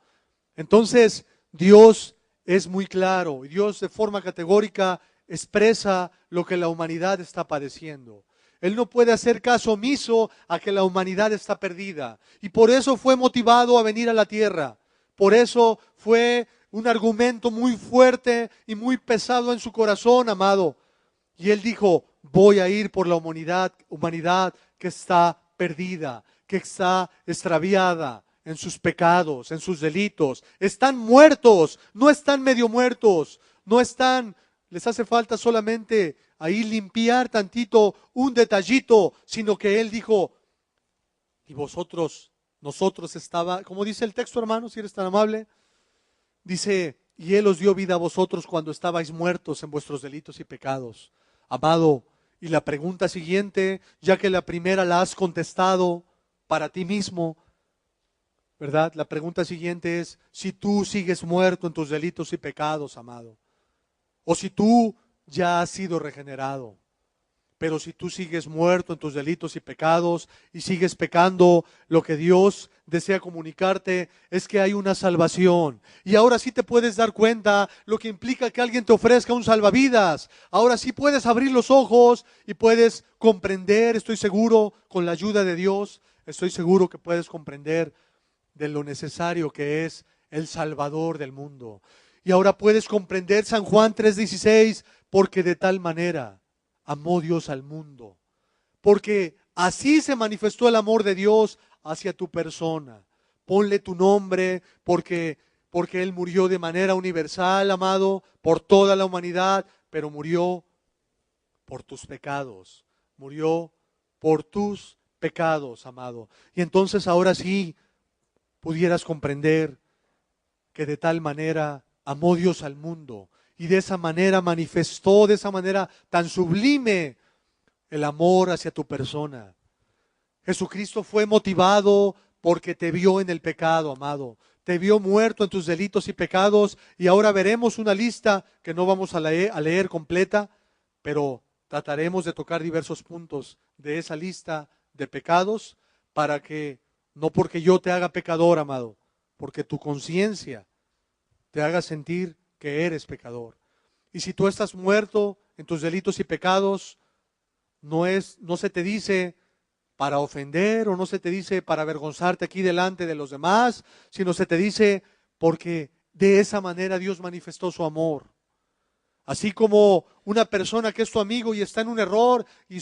Entonces, Dios es muy claro y Dios de forma categórica expresa lo que la humanidad está padeciendo. Él no puede hacer caso omiso a que la humanidad está perdida. Y por eso fue motivado a venir a la tierra. Por eso fue un argumento muy fuerte y muy pesado en su corazón, amado. Y Él dijo, voy a ir por la humanidad que está perdida, que está extraviada en sus pecados, en sus delitos. Están muertos, no están medio muertos, no están, les hace falta solamente ahí limpiar tantito, un detallito, sino que Él dijo, y nosotros estaba, como dice el texto, hermano, si eres tan amable, dice, y Él os dio vida a vosotros cuando estabais muertos en vuestros delitos y pecados. Amado, y la pregunta siguiente, ya que la primera la has contestado para ti mismo, ¿verdad? La pregunta siguiente es, si tú sigues muerto en tus delitos y pecados, amado, o si tú ya has sido regenerado. Pero si tú sigues muerto en tus delitos y pecados y sigues pecando, lo que Dios desea comunicarte es que hay una salvación. Y ahora sí te puedes dar cuenta lo que implica que alguien te ofrezca un salvavidas. Ahora sí puedes abrir los ojos y puedes comprender, estoy seguro, con la ayuda de Dios, estoy seguro que puedes comprender de lo necesario que es el Salvador del mundo. Y ahora puedes comprender San Juan 3:16, porque de tal manera amó Dios al mundo, porque así se manifestó el amor de Dios hacia tu persona. Ponle tu nombre, porque Él murió de manera universal, amado, por toda la humanidad, pero murió por tus pecados, murió por tus pecados, amado. Y entonces ahora sí pudieras comprender que de tal manera amó Dios al mundo y de esa manera manifestó, de esa manera tan sublime, el amor hacia tu persona. Jesucristo fue motivado porque te vio en el pecado, amado. Te vio muerto en tus delitos y pecados, y ahora veremos una lista que no vamos a leer completa, pero trataremos de tocar diversos puntos de esa lista de pecados para que, no porque yo te haga pecador, amado, porque tu conciencia te haga sentir que eres pecador. Y si tú estás muerto en tus delitos y pecados, no se te dice para ofender o no se te dice para avergonzarte aquí delante de los demás, sino se te dice porque de esa manera Dios manifestó su amor. Así como una persona que es tu amigo y está en un error y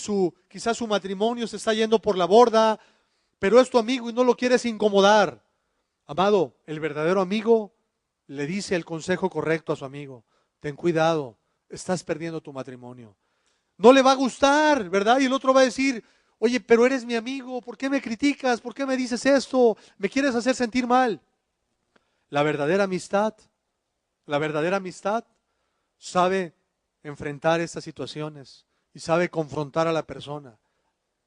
quizás su matrimonio se está yendo por la borda, pero es tu amigo y no lo quieres incomodar. Amado, el verdadero amigo le dice el consejo correcto a su amigo. Ten cuidado, estás perdiendo tu matrimonio. No le va a gustar, ¿verdad? Y el otro va a decir, oye, pero eres mi amigo, ¿por qué me criticas? ¿Por qué me dices esto? ¿Me quieres hacer sentir mal? La verdadera amistad sabe enfrentar estas situaciones y sabe confrontar a la persona.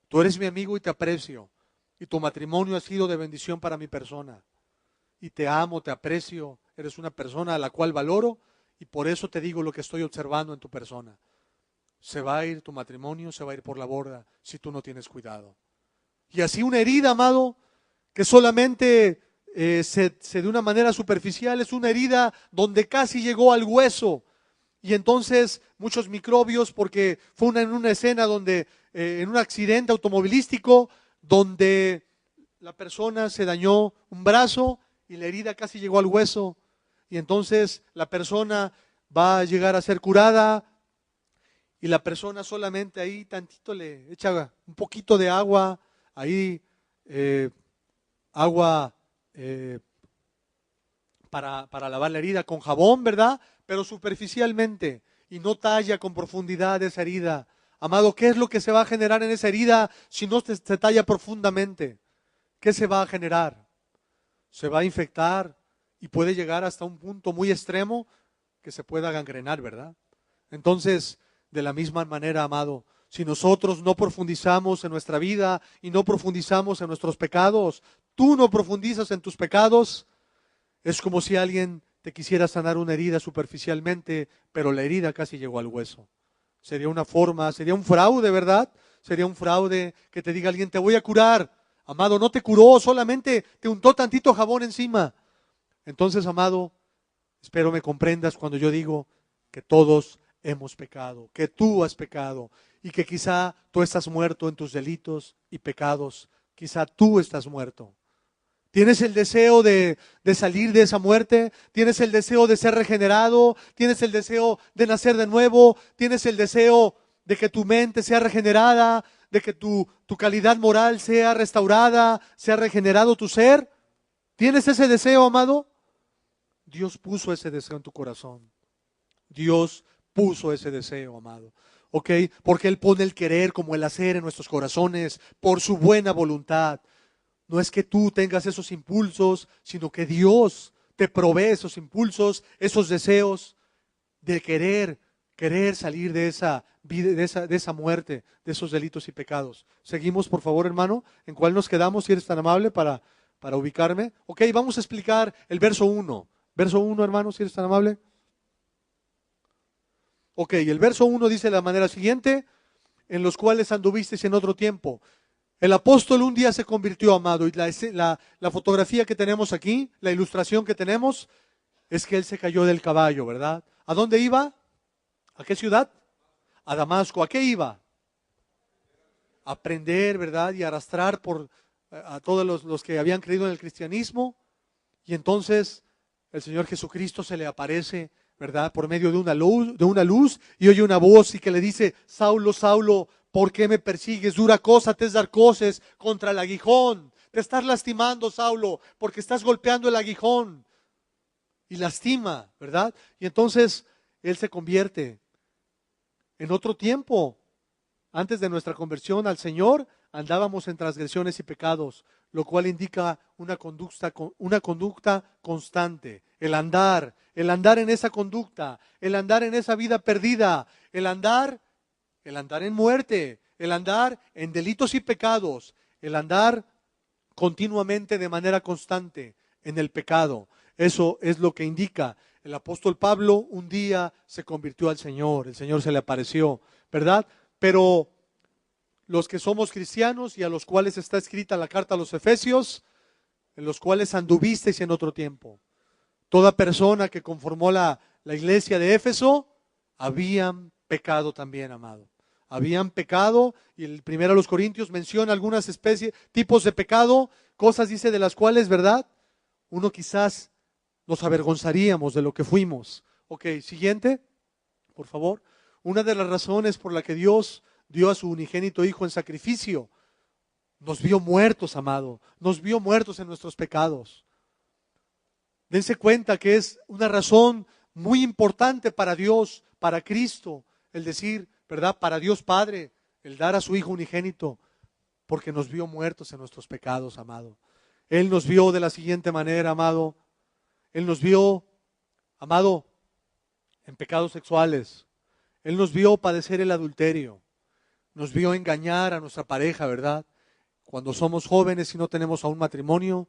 Tú eres mi amigo y te aprecio, y tu matrimonio ha sido de bendición para mi persona. Y te amo, te aprecio, eres una persona a la cual valoro, y por eso te digo lo que estoy observando en tu persona. Se va a ir tu matrimonio, se va a ir por la borda si tú no tienes cuidado. Y así una herida, amado, que solamente de una manera superficial, es una herida donde casi llegó al hueso. Y entonces muchos microbios, porque fue en una escena donde, en un accidente automovilístico, donde la persona se dañó un brazo y la herida casi llegó al hueso. Y entonces la persona va a llegar a ser curada y la persona solamente ahí tantito le echa un poquito de agua, ahí agua para lavar la herida con jabón, ¿verdad? Pero superficialmente y no talla con profundidad esa herida. Amado, ¿qué es lo que se va a generar en esa herida si no se talla profundamente? ¿Qué se va a generar? Se va a infectar y puede llegar hasta un punto muy extremo que se pueda gangrenar, ¿verdad? Entonces, de la misma manera, amado, si nosotros no profundizamos en nuestra vida y no profundizamos en nuestros pecados, tú no profundizas en tus pecados, es como si alguien te quisiera sanar una herida superficialmente, pero la herida casi llegó al hueso. Sería un fraude, ¿verdad? Sería un fraude que te diga alguien, te voy a curar. Amado, no te curó, solamente te untó tantito jabón encima. Entonces, amado, espero me comprendas cuando yo digo que todos hemos pecado, que tú has pecado y que quizá tú estás muerto en tus delitos y pecados. Quizá tú estás muerto. ¿Tienes el deseo de salir de esa muerte? ¿Tienes el deseo de ser regenerado? ¿Tienes el deseo de nacer de nuevo? ¿Tienes el deseo de que tu mente sea regenerada? ¿De que tu calidad moral sea restaurada? ¿Sea regenerado tu ser? ¿Tienes ese deseo, amado? Dios puso ese deseo en tu corazón. Dios puso ese deseo, amado. ¿Ok? Porque Él pone el querer como el hacer en nuestros corazones por su buena voluntad. No es que tú tengas esos impulsos, sino que Dios te provee esos impulsos, esos deseos de querer salir de esa vida, de esa muerte, de esos delitos y pecados. Seguimos, por favor, hermano. ¿En cuál nos quedamos, si eres tan amable, para ubicarme? Ok, vamos a explicar el verso 1. Verso 1, hermano, si eres tan amable. Ok, el verso 1 dice de la manera siguiente: en los cuales anduvisteis en otro tiempo. El apóstol un día se convirtió, amado, y la fotografía que tenemos aquí, la ilustración que tenemos, es que él se cayó del caballo, ¿verdad? ¿A dónde iba? ¿A qué ciudad? A Damasco. ¿A qué iba? A aprender, ¿verdad? Y arrastrar a todos los que habían creído en el cristianismo. Y entonces el Señor Jesucristo se le aparece, ¿verdad? Por medio de una luz, y oye una voz y que le dice: Saulo, Saulo, ¿por qué me persigues? Dura cosa te es dar coces contra el aguijón. Te estás lastimando, Saulo, porque estás golpeando el aguijón. Y lastima, ¿verdad? Y entonces él se convierte. En otro tiempo, antes de nuestra conversión al Señor, andábamos en transgresiones y pecados, lo cual indica una conducta constante. El andar en esa conducta, el andar en esa vida perdida, el andar en muerte, el andar en delitos y pecados, el andar continuamente de manera constante en el pecado. Eso es lo que indica. El apóstol Pablo un día se convirtió al Señor, el Señor se le apareció, ¿verdad? Pero los que somos cristianos y a los cuales está escrita la carta a los Efesios, en los cuales anduvisteis en otro tiempo. Toda persona que conformó la iglesia de Éfeso, habían pecado también, amado. Habían pecado, y el primero a los Corintios menciona algunas especies, tipos de pecado, cosas dice de las cuales, ¿verdad? Uno quizás nos avergonzaríamos de lo que fuimos. Ok, siguiente, por favor. Una de las razones por la que Dios dio a su unigénito Hijo en sacrificio, nos vio muertos, amado, nos vio muertos en nuestros pecados. Dense cuenta que es una razón muy importante para Dios, para Cristo, el decir, ¿verdad? Para Dios Padre, el dar a su Hijo unigénito, porque nos vio muertos en nuestros pecados, amado. Él nos vio de la siguiente manera, amado. Él nos vio, amado, en pecados sexuales. Él nos vio padecer el adulterio. Nos vio engañar a nuestra pareja, ¿verdad? Cuando somos jóvenes y no tenemos aún matrimonio,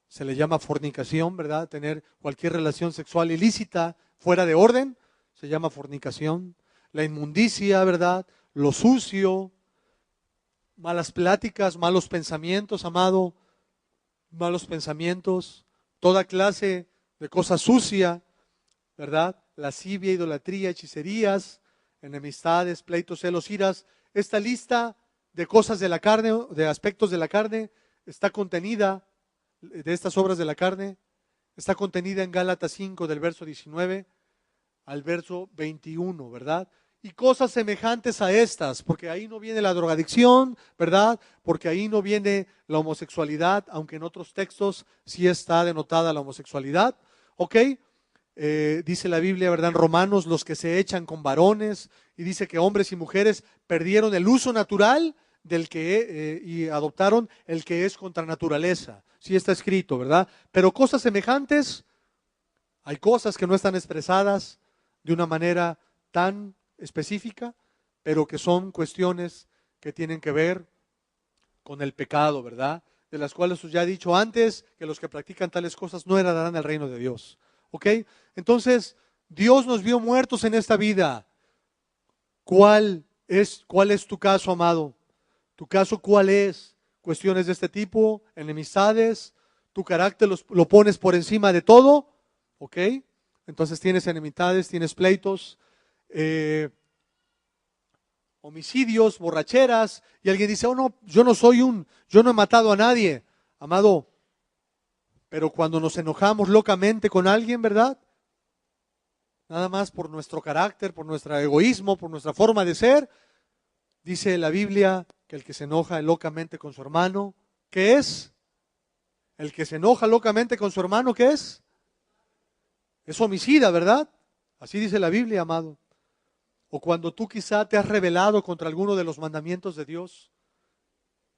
se le llama fornicación, ¿verdad? Tener cualquier relación sexual ilícita fuera de orden, se llama fornicación. La inmundicia, ¿verdad? Lo sucio, malas pláticas, malos pensamientos, amado, malos pensamientos, toda clase de cosa sucia, ¿verdad? Lascivia, idolatría, hechicerías, enemistades, pleitos, celos, iras. Esta lista de cosas de la carne, de aspectos de la carne, está contenida, de estas obras de la carne, está contenida en Gálatas 5 del verso 19 al verso 21, ¿verdad? Y cosas semejantes a estas, porque ahí no viene la drogadicción, ¿verdad? Porque ahí no viene la homosexualidad, aunque en otros textos sí está denotada la homosexualidad, ¿ok? Dice la Biblia, ¿verdad? En Romanos, los que se echan con varones, y dice que hombres y mujeres perdieron el uso natural del que y adoptaron el que es contra naturaleza. Sí está escrito, ¿verdad? Pero cosas semejantes, hay cosas que no están expresadas de una manera tan específica, pero que son cuestiones que tienen que ver con el pecado, ¿verdad? De las cuales os ya he dicho antes que los que practican tales cosas no heredarán el reino de Dios. ¿Ok? Entonces, Dios nos vio muertos en esta vida. ¿Cuál es tu caso, amado? ¿Tu caso cuál es? Cuestiones de este tipo, enemistades, tu carácter lo pones por encima de todo, ¿ok? Entonces tienes enemistades, tienes pleitos, homicidios, borracheras, y alguien dice, oh no, yo no he matado a nadie, amado, pero cuando nos enojamos locamente con alguien, ¿verdad? Nada más por nuestro carácter, por nuestro egoísmo, por nuestra forma de ser, dice la Biblia que el que se enoja locamente con su hermano, ¿qué es? El que se enoja locamente con su hermano, ¿qué es? Es homicida, ¿verdad? Así dice la Biblia, amado. O cuando tú quizá te has rebelado contra alguno de los mandamientos de Dios,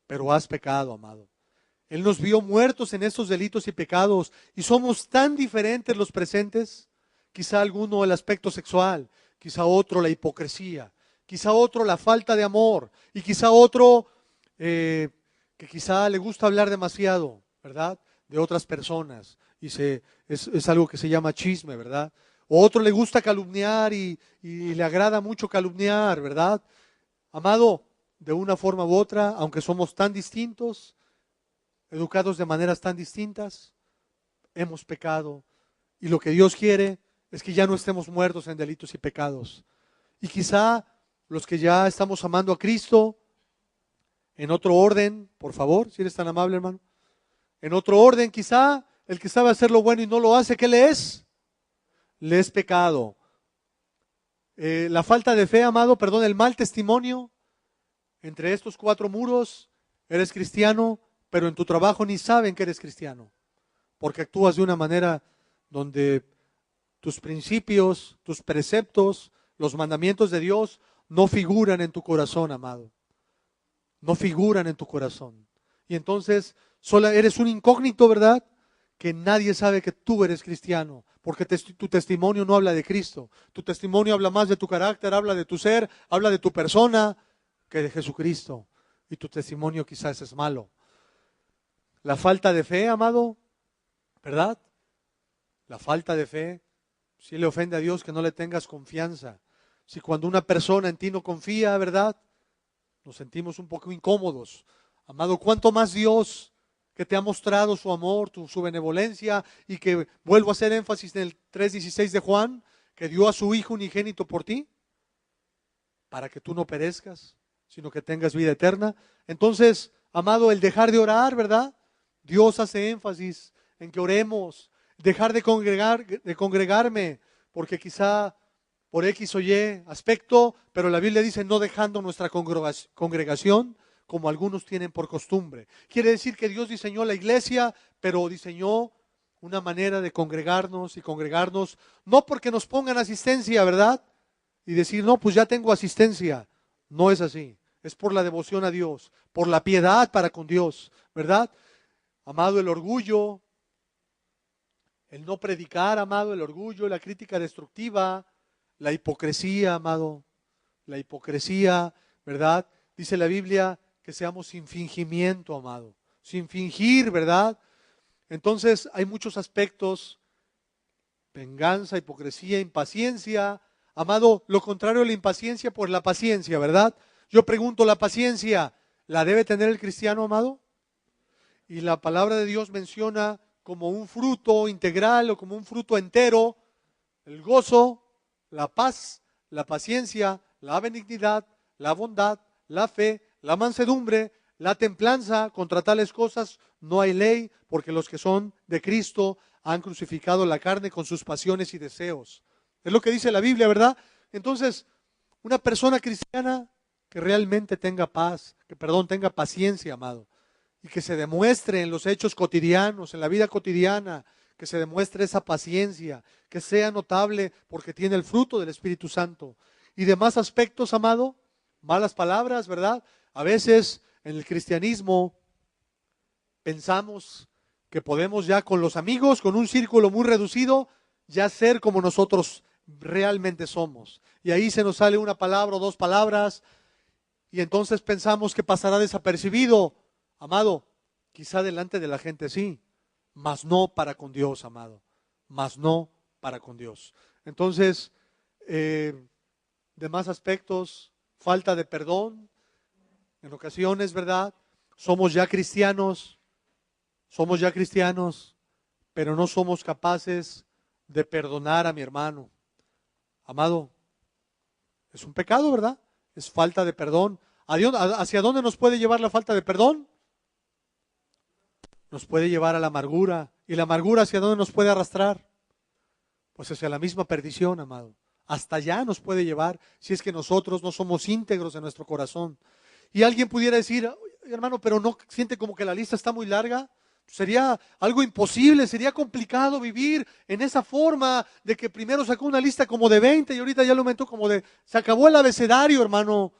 pero has pecado, amado. Él nos vio muertos en esos delitos y pecados y somos tan diferentes los presentes. Quizá alguno el aspecto sexual, quizá otro la hipocresía, quizá otro la falta de amor y quizá otro que quizá le gusta hablar demasiado, ¿verdad? De otras personas y es algo que se llama chisme, ¿verdad? O otro le gusta calumniar y le agrada mucho calumniar, ¿verdad? Amado, de una forma u otra, aunque somos tan distintos, educados de maneras tan distintas, hemos pecado. Y lo que Dios quiere es que ya no estemos muertos en delitos y pecados. Y quizá los que ya estamos amando a Cristo, en otro orden, por favor, si eres tan amable, hermano, en otro orden quizá, el que sabe hacer lo bueno y no lo hace, ¿qué le es? Le es pecado. La falta de fe, amado, perdón, el mal testimonio entre estos cuatro muros, eres cristiano, pero en tu trabajo ni saben que eres cristiano, porque actúas de una manera donde tus principios, tus preceptos, los mandamientos de Dios no figuran en tu corazón, amado. No figuran en tu corazón. Y entonces solo eres un incógnito, ¿verdad? Que nadie sabe que tú eres cristiano, porque tu testimonio no habla de Cristo. Tu testimonio habla más de tu carácter, habla de tu ser, habla de tu persona que de Jesucristo. Y tu testimonio quizás es malo. La falta de fe, amado, ¿verdad? La falta de fe, si le ofende a Dios que no le tengas confianza. Si cuando una persona en ti no confía, ¿verdad? nos sentimos un poco incómodos. Amado, ¿cuánto más Dios que te ha mostrado su amor, su benevolencia, y que vuelvo a hacer énfasis en el 3:16 de Juan, que dio a su Hijo unigénito por ti, para que tú no perezcas, sino que tengas vida eterna? Entonces, amado, el dejar de orar, ¿verdad? Dios hace énfasis en que oremos, dejar de congregarme, porque quizá por X o Y aspecto, pero la Biblia dice no dejando nuestra congregación, como algunos tienen por costumbre. Quiere decir que Dios diseñó la iglesia, pero diseñó una manera de congregarnos y congregarnos, no porque nos pongan asistencia, ¿verdad? Y decir, no, pues ya tengo asistencia. No es así. Es por la devoción a Dios, por la piedad para con Dios, ¿verdad? Amado, el orgullo, el no predicar, amado, el orgullo, la crítica destructiva, la hipocresía, amado, la hipocresía, ¿verdad? Dice la Biblia que seamos sin fingimiento, amado, sin fingir, ¿verdad? Entonces hay muchos aspectos: venganza, hipocresía, impaciencia. Amado, lo contrario a la impaciencia, pues la paciencia, ¿verdad? Yo pregunto, ¿la paciencia la debe tener el cristiano, amado? Y la palabra de Dios menciona como un fruto integral o como un fruto entero el gozo, la paz, la paciencia, la benignidad, la bondad, la fe, la mansedumbre, la templanza. Contra tales cosas no hay ley, porque los que son de Cristo han crucificado la carne con sus pasiones y deseos. Es lo que dice la Biblia, ¿verdad? Entonces, una persona cristiana que realmente tenga paz, tenga paciencia, amado, y que se demuestre en los hechos cotidianos, en la vida cotidiana, que se demuestre esa paciencia, que sea notable porque tiene el fruto del Espíritu Santo. Y demás aspectos, amado, malas palabras, ¿verdad? A veces en el cristianismo pensamos que podemos ya con los amigos, con un círculo muy reducido, ya ser como nosotros realmente somos. Y ahí se nos sale una palabra o dos palabras, y entonces pensamos que pasará desapercibido. Amado, quizá delante de la gente sí, mas no para con Dios, amado, mas no para con Dios. Entonces, demás aspectos, falta de perdón, en ocasiones, ¿verdad? Somos ya cristianos, pero no somos capaces de perdonar a mi hermano. Amado, es un pecado, ¿verdad? Es falta de perdón. ¿Hacia dónde nos puede llevar la falta de perdón? Nos puede llevar a la amargura. ¿Y la amargura hacia dónde nos puede arrastrar? Pues hacia la misma perdición, amado. Hasta allá nos puede llevar si es que nosotros no somos íntegros en nuestro corazón. Y alguien pudiera decir, hermano, pero ¿no siente como que la lista está muy larga? Sería algo imposible, sería complicado vivir en esa forma de que primero sacó una lista como de 20 y ahorita ya lo aumentó como de... Se acabó el abecedario, hermano.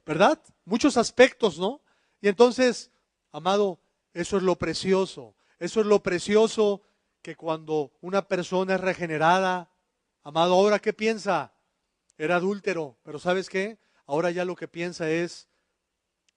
¿Verdad? Muchos aspectos, ¿no? Y entonces, amado, eso es lo precioso. Eso es lo precioso, que cuando una persona es regenerada, amado, ¿ahora qué piensa? Era adúltero, pero ¿sabes qué? Ahora ya lo que piensa es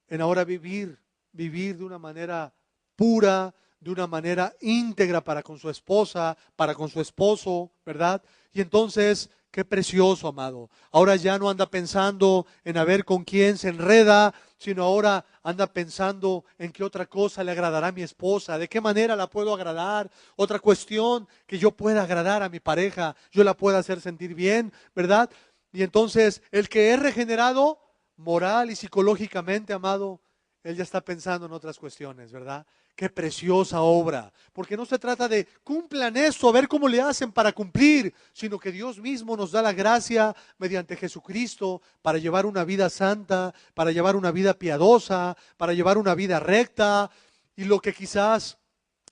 en ahora vivir de una manera pura, de una manera íntegra para con su esposa, para con su esposo, ¿verdad? Y entonces, qué precioso, amado. Ahora ya no anda pensando en a ver con quién se enreda, sino ahora anda pensando en qué otra cosa le agradará a mi esposa, de qué manera la puedo agradar, otra cuestión que yo pueda agradar a mi pareja, yo la pueda hacer sentir bien, ¿verdad? Y entonces, el que es regenerado moral y psicológicamente, amado, él ya está pensando en otras cuestiones, ¿verdad? Qué preciosa obra, porque no se trata de cumplan eso, a ver cómo le hacen para cumplir, sino que Dios mismo nos da la gracia mediante Jesucristo para llevar una vida santa, para llevar una vida piadosa, para llevar una vida recta, y lo que quizás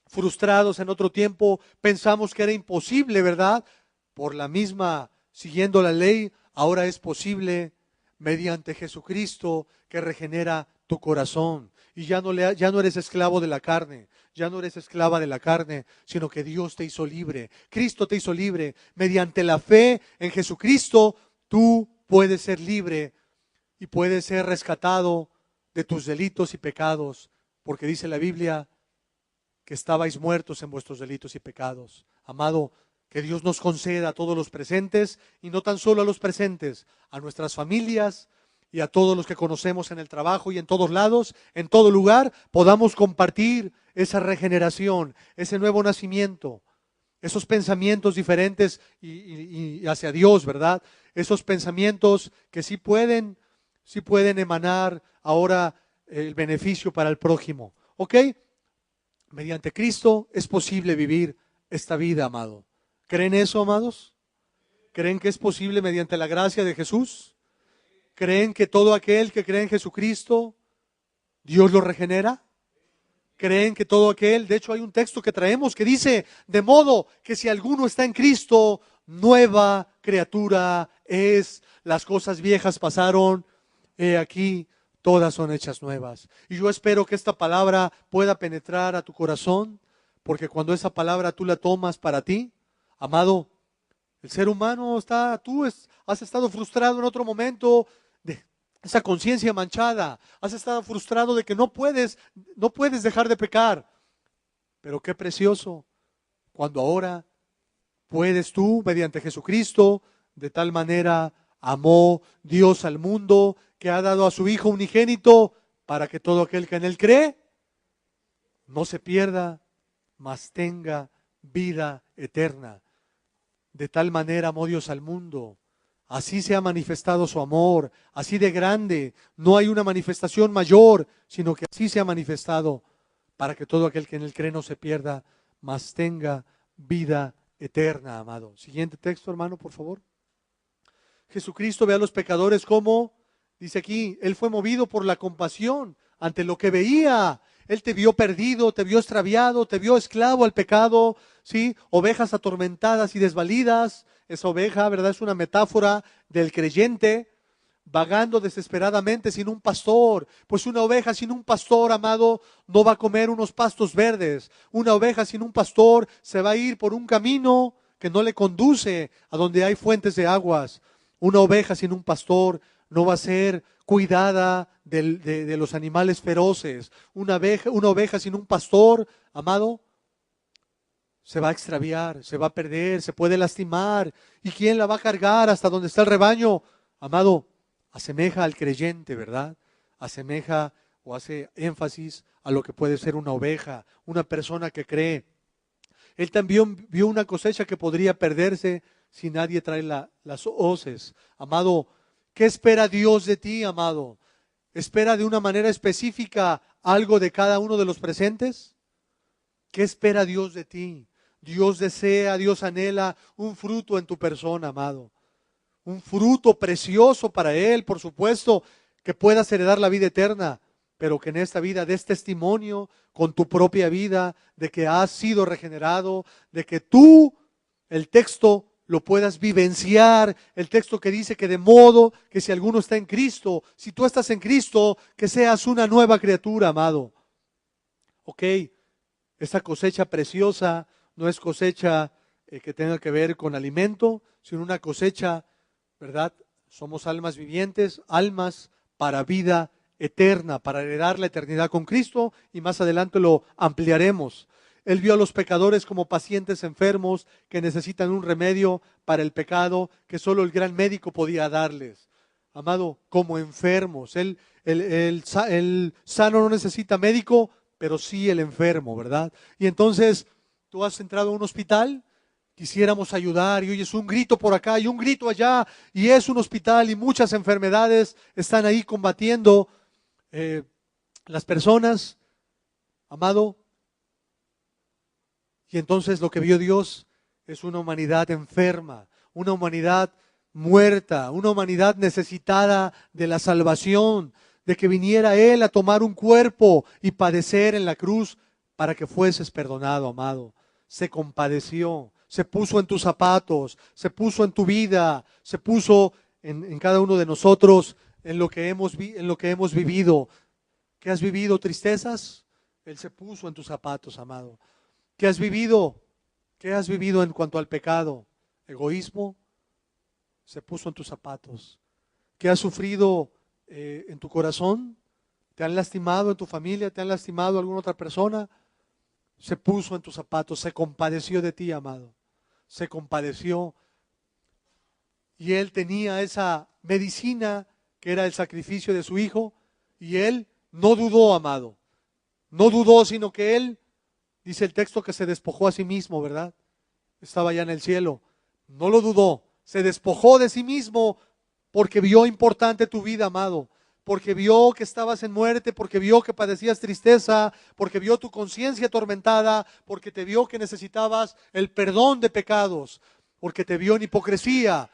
frustrados en otro tiempo pensamos que era imposible, ¿verdad? Por la misma, siguiendo la ley, ahora es posible mediante Jesucristo que regenera tu corazón. Y ya no eres esclavo de la carne, ya no eres esclava de la carne, sino que Dios te hizo libre. Cristo te hizo libre. Mediante la fe en Jesucristo, tú puedes ser libre y puedes ser rescatado de tus delitos y pecados, porque dice la Biblia que estabais muertos en vuestros delitos y pecados. Amado, Que Dios nos conceda a todos los presentes, y no tan solo a los presentes, a nuestras familias y a todos los que conocemos en el trabajo y en todos lados, en todo lugar, podamos compartir esa regeneración, ese nuevo nacimiento, esos pensamientos diferentes y hacia Dios, ¿verdad? Esos pensamientos que sí pueden emanar ahora el beneficio para el prójimo. ¿Ok? Mediante Cristo es posible vivir esta vida, amado. ¿Creen eso, amados? ¿Creen que es posible mediante la gracia de Jesús? ¿Creen que todo aquel que cree en Jesucristo, Dios lo regenera? ¿Creen que todo aquel? De hecho, hay un texto que traemos que dice, de modo que si alguno está en Cristo, nueva criatura es. Las cosas viejas pasaron, he aquí, todas son hechas nuevas. Y yo espero que esta palabra pueda penetrar a tu corazón, porque cuando esa palabra tú la tomas para ti, amado, el ser humano has estado frustrado en otro momento de esa conciencia manchada, has estado frustrado de que no puedes dejar de pecar. Pero qué precioso cuando ahora puedes tú, mediante Jesucristo, de tal manera amó Dios al mundo, que ha dado a su Hijo unigénito, para que todo aquel que en Él cree, no se pierda, mas tenga vida eterna. De tal manera amó Dios al mundo. Así se ha manifestado su amor, así de grande. No hay una manifestación mayor, sino que así se ha manifestado, para que todo aquel que en Él cree no se pierda, mas tenga vida eterna, amado. Siguiente texto, hermano, por favor. Jesucristo ve a los pecadores como, dice aquí, Él fue movido por la compasión ante lo que veía. Él te vio perdido, te vio extraviado, te vio esclavo al pecado, ¿sí? Ovejas atormentadas y desvalidas. Esa oveja, ¿verdad? Es una metáfora del creyente vagando desesperadamente sin un pastor. Pues una oveja sin un pastor, amado, no va a comer unos pastos verdes. Una oveja sin un pastor se va a ir por un camino que no le conduce a donde hay fuentes de aguas. Una oveja sin un pastor no va a ser cuidada de los animales feroces. Una oveja sin un pastor, amado, se va a extraviar, se va a perder, se puede lastimar. ¿Y quién la va a cargar hasta donde está el rebaño? Amado, asemeja al creyente, ¿verdad? Asemeja o hace énfasis a lo que puede ser una oveja, una persona que cree. Él también vio una cosecha que podría perderse si nadie trae las hoces. Amado, ¿qué espera Dios de ti, amado? ¿Espera de una manera específica algo de cada uno de los presentes? ¿Qué espera Dios de ti? Dios desea, Dios anhela un fruto en tu persona, amado. Un fruto precioso para Él, por supuesto, que puedas heredar la vida eterna, pero que en esta vida des testimonio con tu propia vida de que has sido regenerado, de que tú, el texto, lo puedas vivenciar, el texto que dice que de modo que si alguno está en Cristo, si tú estás en Cristo, que seas una nueva criatura, amado. Ok, esa cosecha preciosa no es cosecha que tenga que ver con alimento, sino una cosecha, ¿verdad? Somos almas vivientes, almas para vida eterna, para heredar la eternidad con Cristo, y más adelante lo ampliaremos. Él vio a los pecadores como pacientes enfermos que necesitan un remedio para el pecado que solo el gran médico podía darles. Amado, como enfermos. El sano no necesita médico, pero sí el enfermo, ¿verdad? Y entonces tú has entrado a un hospital, quisiéramos ayudar y oyes un grito por acá y un grito allá, y es un hospital y muchas enfermedades están ahí combatiendo las personas, amado. Y entonces lo que vio Dios es una humanidad enferma, una humanidad muerta, una humanidad necesitada de la salvación, de que viniera Él a tomar un cuerpo y padecer en la cruz para que fueses perdonado, amado. Se compadeció, se puso en tus zapatos, se puso en tu vida, se puso en cada uno de nosotros en lo que hemos vivido. ¿Qué has vivido? ¿Tristezas? Él se puso en tus zapatos, amado. ¿Qué has vivido? ¿Qué has vivido en cuanto al pecado? ¿Egoísmo? Se puso en tus zapatos. ¿Qué has sufrido en tu corazón? ¿Te han lastimado en tu familia? ¿Te han lastimado alguna otra persona? Se puso en tus zapatos, se compadeció de ti, amado. se compadeció. Y Él tenía esa medicina que era el sacrificio de su Hijo. Y Él no dudó, amado. No dudó, sino que Él, dice el texto, que se despojó a sí mismo, ¿verdad? Estaba ya en el cielo. No lo dudó. Se despojó de sí mismo porque vio importante tu vida, amado. Porque vio que estabas en muerte, porque vio que padecías tristeza, porque vio tu conciencia atormentada, porque te vio que necesitabas el perdón de pecados, porque te vio en hipocresía.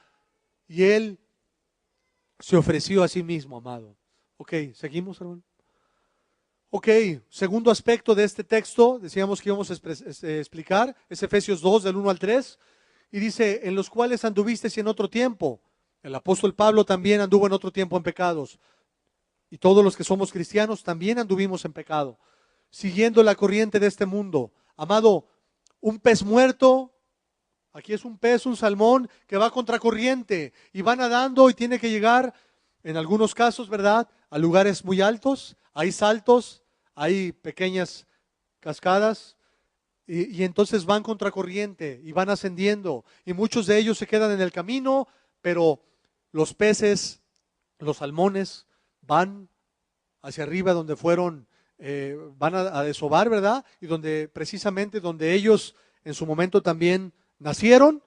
Y Él se ofreció a sí mismo, amado. Ok, ¿seguimos, hermano? Ok, segundo aspecto de este texto, decíamos que íbamos a explicar, es Efesios 2, del 1 al 3, y dice, en los cuales anduvisteis en otro tiempo. El apóstol Pablo también anduvo en otro tiempo en pecados. Y todos los que somos cristianos también anduvimos en pecado, siguiendo la corriente de este mundo. Amado, un pez muerto, aquí es un pez, un salmón que va contra corriente y va nadando y tiene que llegar, en algunos casos, ¿verdad?, a lugares muy altos. Hay saltos, hay pequeñas cascadas y entonces van contra corriente y van ascendiendo. Y muchos de ellos se quedan en el camino, pero los peces, los salmones, van hacia arriba donde fueron, van a desovar, ¿verdad? Y precisamente donde ellos en su momento también nacieron.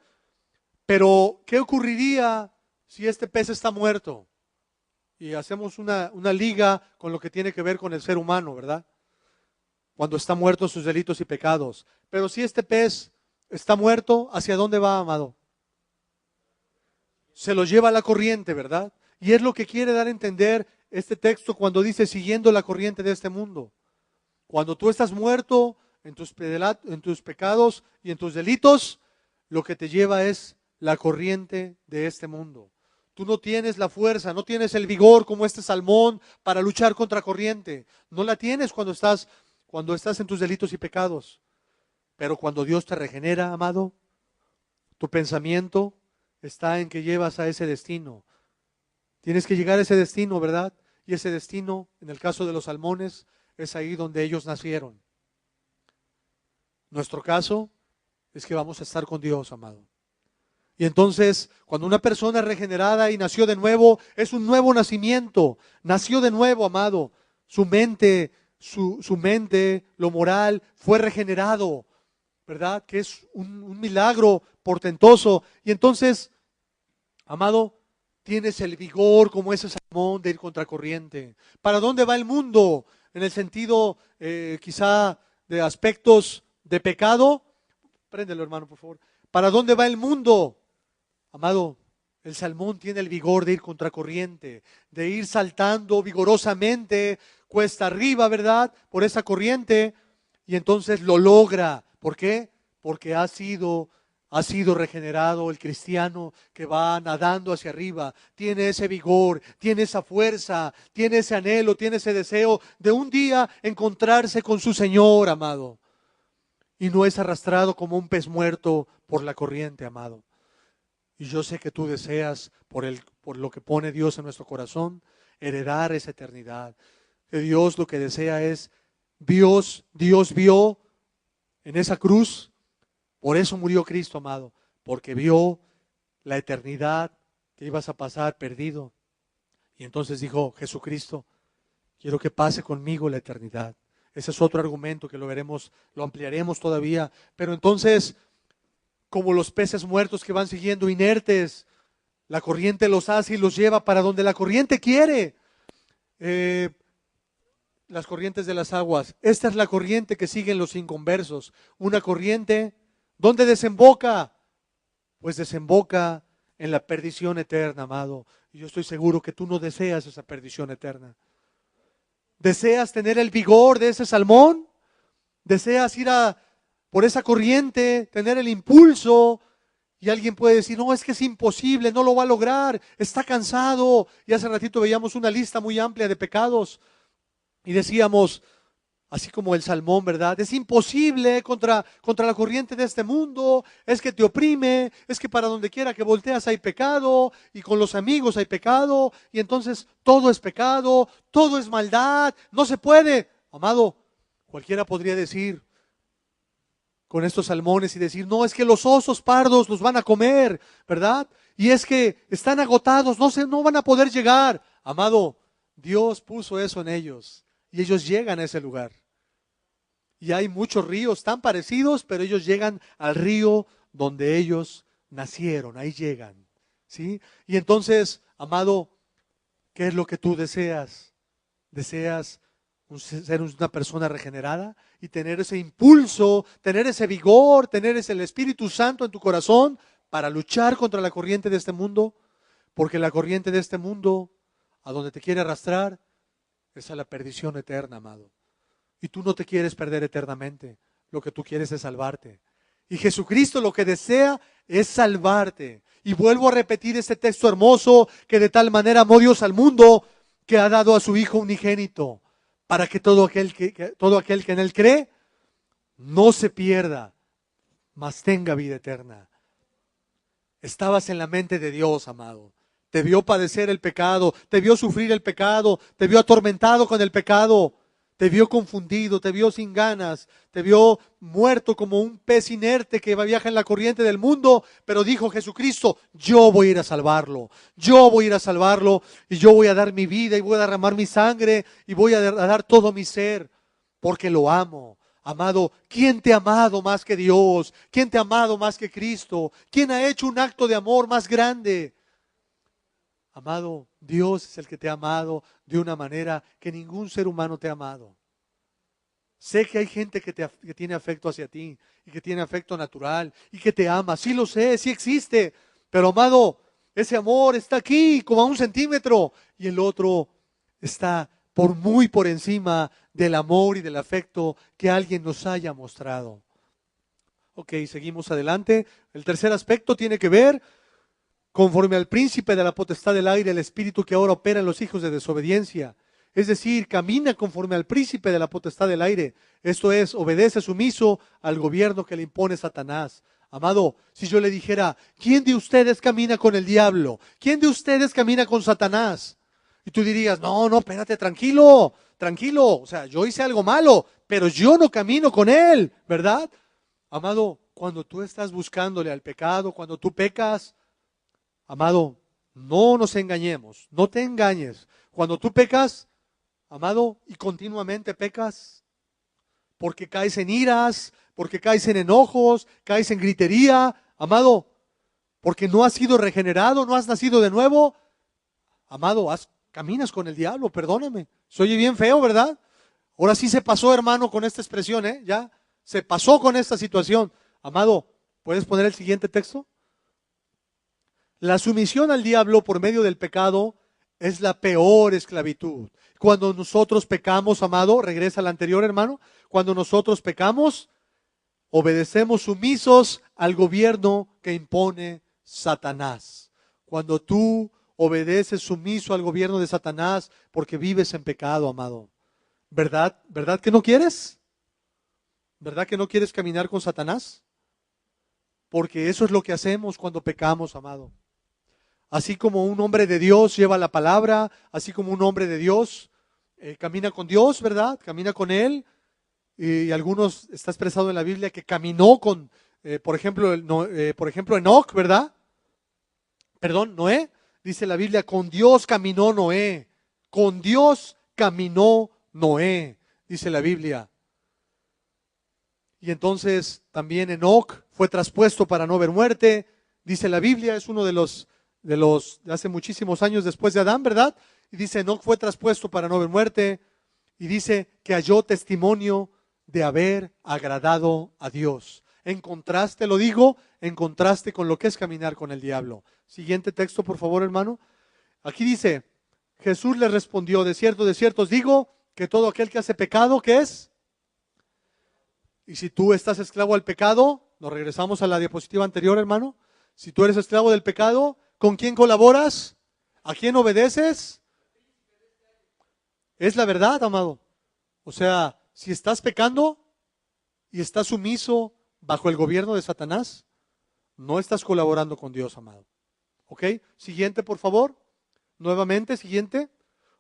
Pero, ¿qué ocurriría si este pez está muerto? Y hacemos una liga con lo que tiene que ver con el ser humano, ¿verdad? Cuando está muerto en sus delitos y pecados. Pero si este pez está muerto, ¿hacia dónde va, amado? Se lo lleva la corriente, ¿verdad? Y es lo que quiere dar a entender este texto cuando dice siguiendo la corriente de este mundo. Cuando tú estás muerto en tus pecados y en tus delitos, lo que te lleva es la corriente de este mundo. Tú no tienes la fuerza, no tienes el vigor como este salmón para luchar contra corriente. No la tienes cuando estás en tus delitos y pecados. Pero cuando Dios te regenera, amado, tu pensamiento está en que llevas a ese destino. Tienes que llegar a ese destino, ¿verdad? Y ese destino, en el caso de los salmones, es ahí donde ellos nacieron. Nuestro caso es que vamos a estar con Dios, amado. Y entonces, cuando una persona es regenerada y nació de nuevo, es un nuevo nacimiento. Nació de nuevo, amado. Su mente, lo moral, fue regenerado, ¿verdad? Que es un milagro portentoso. Y entonces, amado, tienes el vigor como ese salmón de ir contracorriente. ¿Para dónde va el mundo? En el sentido quizá de aspectos de pecado. Préndelo, hermano, por favor. ¿Para dónde va el mundo? Amado, el salmón tiene el vigor de ir contracorriente, de ir saltando vigorosamente cuesta arriba, ¿verdad? Por esa corriente, y entonces lo logra. ¿Por qué? Porque ha sido regenerado el cristiano que va nadando hacia arriba. Tiene ese vigor, tiene esa fuerza, tiene ese anhelo, tiene ese deseo de un día encontrarse con su Señor, amado. Y no es arrastrado como un pez muerto por la corriente, amado. Y yo sé que tú deseas, por lo que pone Dios en nuestro corazón, heredar esa eternidad. Que Dios lo que desea es, Dios vio en esa cruz, por eso murió Cristo, amado, porque vio la eternidad que ibas a pasar perdido. Y entonces dijo, Jesucristo, quiero que pase conmigo la eternidad. Ese es otro argumento que lo veremos, lo ampliaremos todavía. Pero entonces, como los peces muertos que van siguiendo inertes, la corriente los hace y los lleva para donde la corriente quiere. Las corrientes de las aguas. Esta es la corriente que siguen los inconversos. Una corriente, ¿dónde desemboca? Pues desemboca en la perdición eterna, amado. Y yo estoy seguro que tú no deseas esa perdición eterna. ¿Deseas tener el vigor de ese salmón? ¿Deseas ir por esa corriente, tener el impulso? Y alguien puede decir, no, es que es imposible, no lo va a lograr, está cansado. Y hace ratito veíamos una lista muy amplia de pecados. Y decíamos, así como el salmón, ¿verdad? Es imposible contra la corriente de este mundo, es que te oprime, es que para donde quiera que volteas hay pecado, y con los amigos hay pecado, y entonces todo es pecado, todo es maldad, no se puede. Amado, cualquiera podría decir, con estos salmones y decir, no, es que los osos pardos los van a comer, ¿verdad? Y es que están agotados, no van a poder llegar. Amado, Dios puso eso en ellos y ellos llegan a ese lugar. Y hay muchos ríos tan parecidos, pero ellos llegan al río donde ellos nacieron, ahí llegan, ¿sí? Y entonces, amado, ¿qué es lo que tú deseas? ¿Deseas ser una persona regenerada y tener ese impulso, tener ese vigor, tener el Espíritu Santo en tu corazón para luchar contra la corriente de este mundo? Porque la corriente de este mundo, a donde te quiere arrastrar, es a la perdición eterna, amado. Y tú no te quieres perder eternamente, lo que tú quieres es salvarte. Y Jesucristo lo que desea es salvarte. Y vuelvo a repetir este texto hermoso, que de tal manera amó Dios al mundo, que ha dado a su Hijo unigénito, para que todo aquel que en Él cree, no se pierda, mas tenga vida eterna. Estabas en la mente de Dios, amado. Te vio padecer el pecado, te vio sufrir el pecado, te vio atormentado con el pecado, te vio confundido, te vio sin ganas, te vio muerto como un pez inerte que viaja en la corriente del mundo, pero dijo Jesucristo, yo voy a ir a salvarlo, yo voy a ir a salvarlo y yo voy a dar mi vida y voy a derramar mi sangre y voy a dar todo mi ser, porque lo amo. Amado, ¿quién te ha amado más que Dios? ¿Quién te ha amado más que Cristo? ¿Quién ha hecho un acto de amor más grande? Amado, Dios es el que te ha amado de una manera que ningún ser humano te ha amado. Sé que hay gente que tiene afecto hacia ti y que tiene afecto natural y que te ama. Sí lo sé, sí existe. Pero amado, ese amor está aquí como a 1 centímetro y el otro está muy por encima del amor y del afecto que alguien nos haya mostrado. Ok, seguimos adelante. El tercer aspecto tiene que ver conforme al príncipe de la potestad del aire, el espíritu que ahora opera en los hijos de desobediencia. Es decir, camina conforme al príncipe de la potestad del aire. Esto es, obedece sumiso al gobierno que le impone Satanás. Amado, si yo le dijera, ¿quién de ustedes camina con el diablo? ¿Quién de ustedes camina con Satanás? Y tú dirías, no, espérate, tranquilo. O sea, yo hice algo malo, pero yo no camino con él, ¿verdad? Amado, cuando tú estás buscándole al pecado, cuando tú pecas, amado, no nos engañemos, no te engañes. Cuando tú pecas, amado, y continuamente pecas, porque caes en iras, porque caes en enojos, caes en gritería, amado, porque no has sido regenerado, no has nacido de nuevo, amado, caminas con el diablo, perdóname. Se oye bien feo, ¿verdad? Ahora sí se pasó, hermano, con esta expresión, ya se pasó con esta situación. Amado, ¿puedes poner el siguiente texto? La sumisión al diablo por medio del pecado es la peor esclavitud. Cuando nosotros pecamos, amado, regresa al anterior, hermano, cuando nosotros pecamos, obedecemos sumisos al gobierno que impone Satanás. Cuando tú obedeces sumiso al gobierno de Satanás porque vives en pecado, amado. ¿Verdad que no quieres? ¿Verdad que no quieres caminar con Satanás? Porque eso es lo que hacemos cuando pecamos, amado. Así como un hombre de Dios lleva la palabra, así como un hombre de Dios camina con Dios, ¿verdad? Camina con Él. Y algunos está expresado en la Biblia que caminó con, por ejemplo, Enoc, ¿verdad? Perdón, Noé. Dice la Biblia, con Dios caminó Noé. Con Dios caminó Noé, dice la Biblia. Y entonces también Enoc fue traspuesto para no ver muerte. Dice la Biblia, es uno de los de hace muchísimos años después de Adán, ¿verdad? Y dice, Enoc fue traspuesto para no ver muerte. Y dice que halló testimonio de haber agradado a Dios. En contraste, lo digo, en contraste con lo que es caminar con el diablo. Siguiente texto, por favor, hermano. Aquí dice, Jesús le respondió, de cierto os digo, que todo aquel que hace pecado, ¿qué es? Y si tú estás esclavo al pecado, nos regresamos a la diapositiva anterior, hermano. Si tú eres esclavo del pecado, ¿con quién colaboras? ¿A quién obedeces? Es la verdad, amado. O sea, si estás pecando y estás sumiso bajo el gobierno de Satanás, no estás colaborando con Dios, amado. ¿Ok? Siguiente, por favor. Nuevamente, siguiente.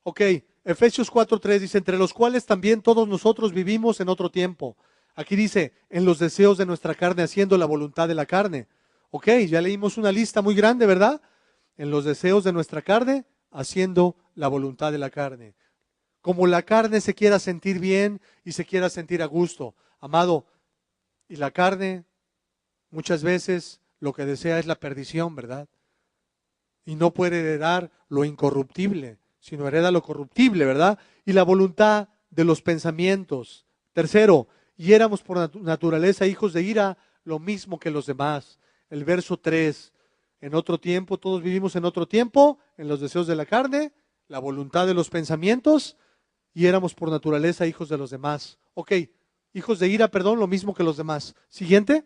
Ok, Efesios 4:3 dice, entre los cuales también todos nosotros vivimos en otro tiempo, Aquí dice, en los deseos de nuestra carne, haciendo la voluntad de la carne. Ok, ya leímos una lista muy grande, ¿verdad? En los deseos de nuestra carne, haciendo la voluntad de la carne. Como la carne se quiera sentir bien y se quiera sentir a gusto. Amado, y la carne muchas veces lo que desea es la perdición, ¿verdad? Y no puede heredar lo incorruptible, sino hereda lo corruptible, ¿verdad? Y la voluntad de los pensamientos. Tercero, y éramos por naturaleza hijos de ira, lo mismo que los demás. El verso 3, en otro tiempo, todos vivimos en otro tiempo, en los deseos de la carne, la voluntad de los pensamientos, y éramos por naturaleza hijos de los demás. Ok, hijos de ira, perdón, lo mismo que los demás. Siguiente.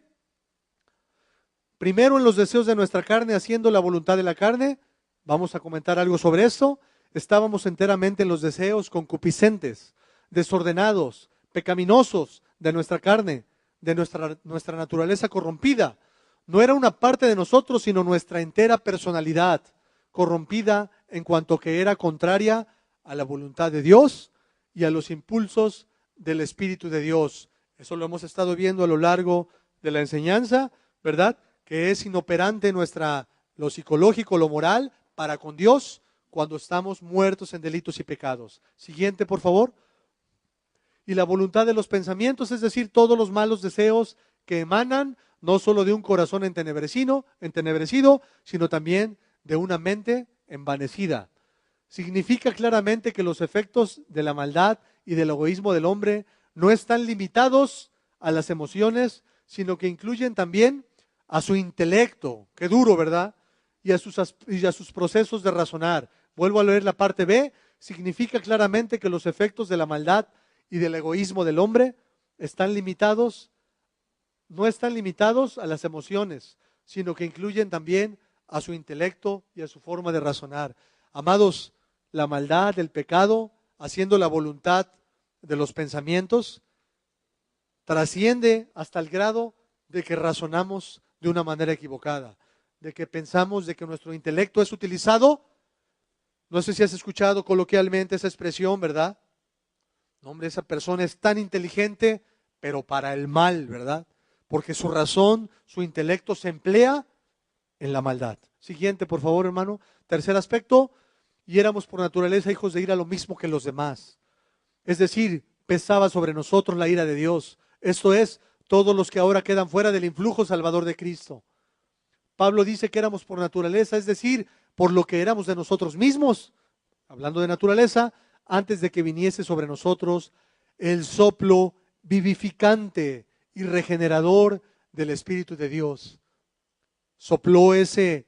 Primero en los deseos de nuestra carne, haciendo la voluntad de la carne. Vamos a comentar algo sobre esto. Estábamos enteramente en los deseos concupiscentes, desordenados, pecaminosos de nuestra carne, de nuestra naturaleza corrompida. No era una parte de nosotros, sino nuestra entera personalidad, corrompida en cuanto que era contraria a la voluntad de Dios y a los impulsos del Espíritu de Dios. Eso lo hemos estado viendo a lo largo de la enseñanza, ¿verdad? Que es inoperante lo psicológico, lo moral, para con Dios, cuando estamos muertos en delitos y pecados. Siguiente, por favor. Y la voluntad de los pensamientos, es decir, todos los malos deseos que emanan no solo de un corazón entenebrecido, sino también de una mente envanecida. Significa claramente que los efectos de la maldad y del egoísmo del hombre no están limitados a las emociones, sino que incluyen también a su intelecto, qué duro, ¿verdad? Y a sus procesos de razonar. Vuelvo a leer la parte B, significa claramente que los efectos de la maldad y del egoísmo del hombre no están limitados a las emociones, sino que incluyen también a su intelecto y a su forma de razonar. Amados, la maldad, el pecado, haciendo la voluntad de los pensamientos, trasciende hasta el grado de que razonamos de una manera equivocada, de que pensamos de que nuestro intelecto es utilizado. No sé si has escuchado coloquialmente esa expresión, ¿verdad? No, hombre, esa persona es tan inteligente, pero para el mal, ¿verdad? Porque su razón, su intelecto se emplea en la maldad. Siguiente, por favor, hermano. Tercer aspecto, y éramos por naturaleza hijos de ira lo mismo que los demás. Es decir, pesaba sobre nosotros la ira de Dios. Esto es, todos los que ahora quedan fuera del influjo salvador de Cristo. Pablo dice que éramos por naturaleza, es decir, por lo que éramos de nosotros mismos, hablando de naturaleza, antes de que viniese sobre nosotros el soplo vivificante y regenerador del Espíritu de Dios. Sopló ese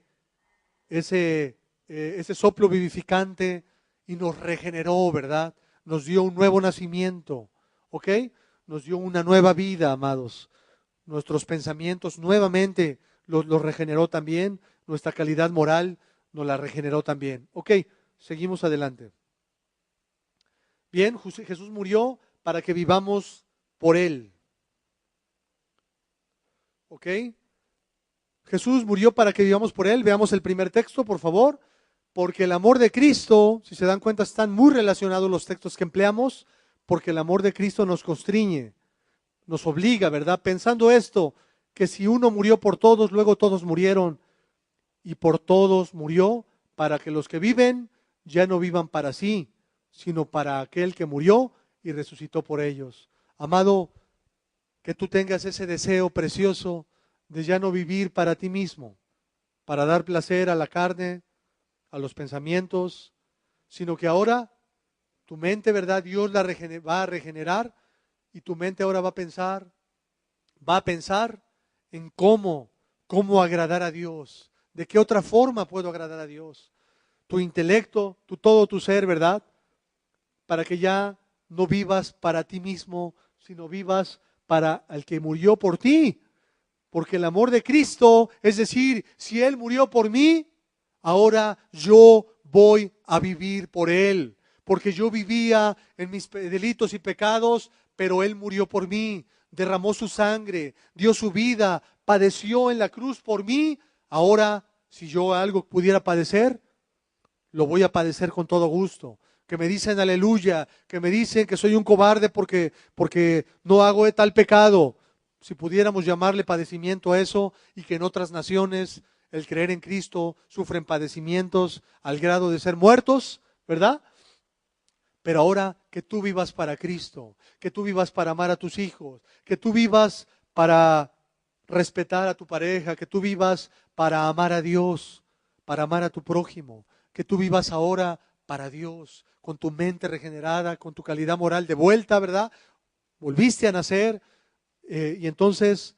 soplo vivificante y nos regeneró, ¿verdad? Nos dio un nuevo nacimiento, ¿ok? Nos dio una nueva vida, amados. Nuestros pensamientos nuevamente los regeneró también. Nuestra calidad moral nos la regeneró también. Ok, seguimos adelante. Bien, Jesús murió para que vivamos por Él. ¿Ok? Jesús murió para que vivamos por Él. Veamos el primer texto, por favor. Porque el amor de Cristo, si se dan cuenta, están muy relacionados los textos que empleamos, porque el amor de Cristo nos constriñe, nos obliga, ¿verdad? Pensando esto, que si uno murió por todos, luego todos murieron, y por todos murió, para que los que viven ya no vivan para sí, sino para aquel que murió y resucitó por ellos. Amado, que tú tengas ese deseo precioso de ya no vivir para ti mismo, para dar placer a la carne, a los pensamientos, sino que ahora tu mente, ¿verdad? Dios va a regenerar y tu mente ahora va a pensar en cómo agradar a Dios, de qué otra forma puedo agradar a Dios. Tu intelecto, todo tu ser, ¿verdad? Para que ya no vivas para ti mismo, sino vivas para el que murió por ti. Porque el amor de Cristo, es decir, si Él murió por mí, ahora yo voy a vivir por Él. Porque yo vivía en mis delitos y pecados, pero Él murió por mí, derramó su sangre, dio su vida, padeció en la cruz por mí. Ahora, si yo algo pudiera padecer, lo voy a padecer con todo gusto. que me dicen aleluya, que me dicen que soy un cobarde porque no hago tal pecado. Si pudiéramos llamarle padecimiento a eso, y que en otras naciones el creer en Cristo sufren padecimientos al grado de ser muertos, ¿verdad? Pero ahora que tú vivas para Cristo, que tú vivas para amar a tus hijos, que tú vivas para respetar a tu pareja, que tú vivas para amar a Dios, para amar a tu prójimo, que tú vivas ahora para Dios, con tu mente regenerada, con tu calidad moral de vuelta, ¿verdad? Volviste a nacer, y entonces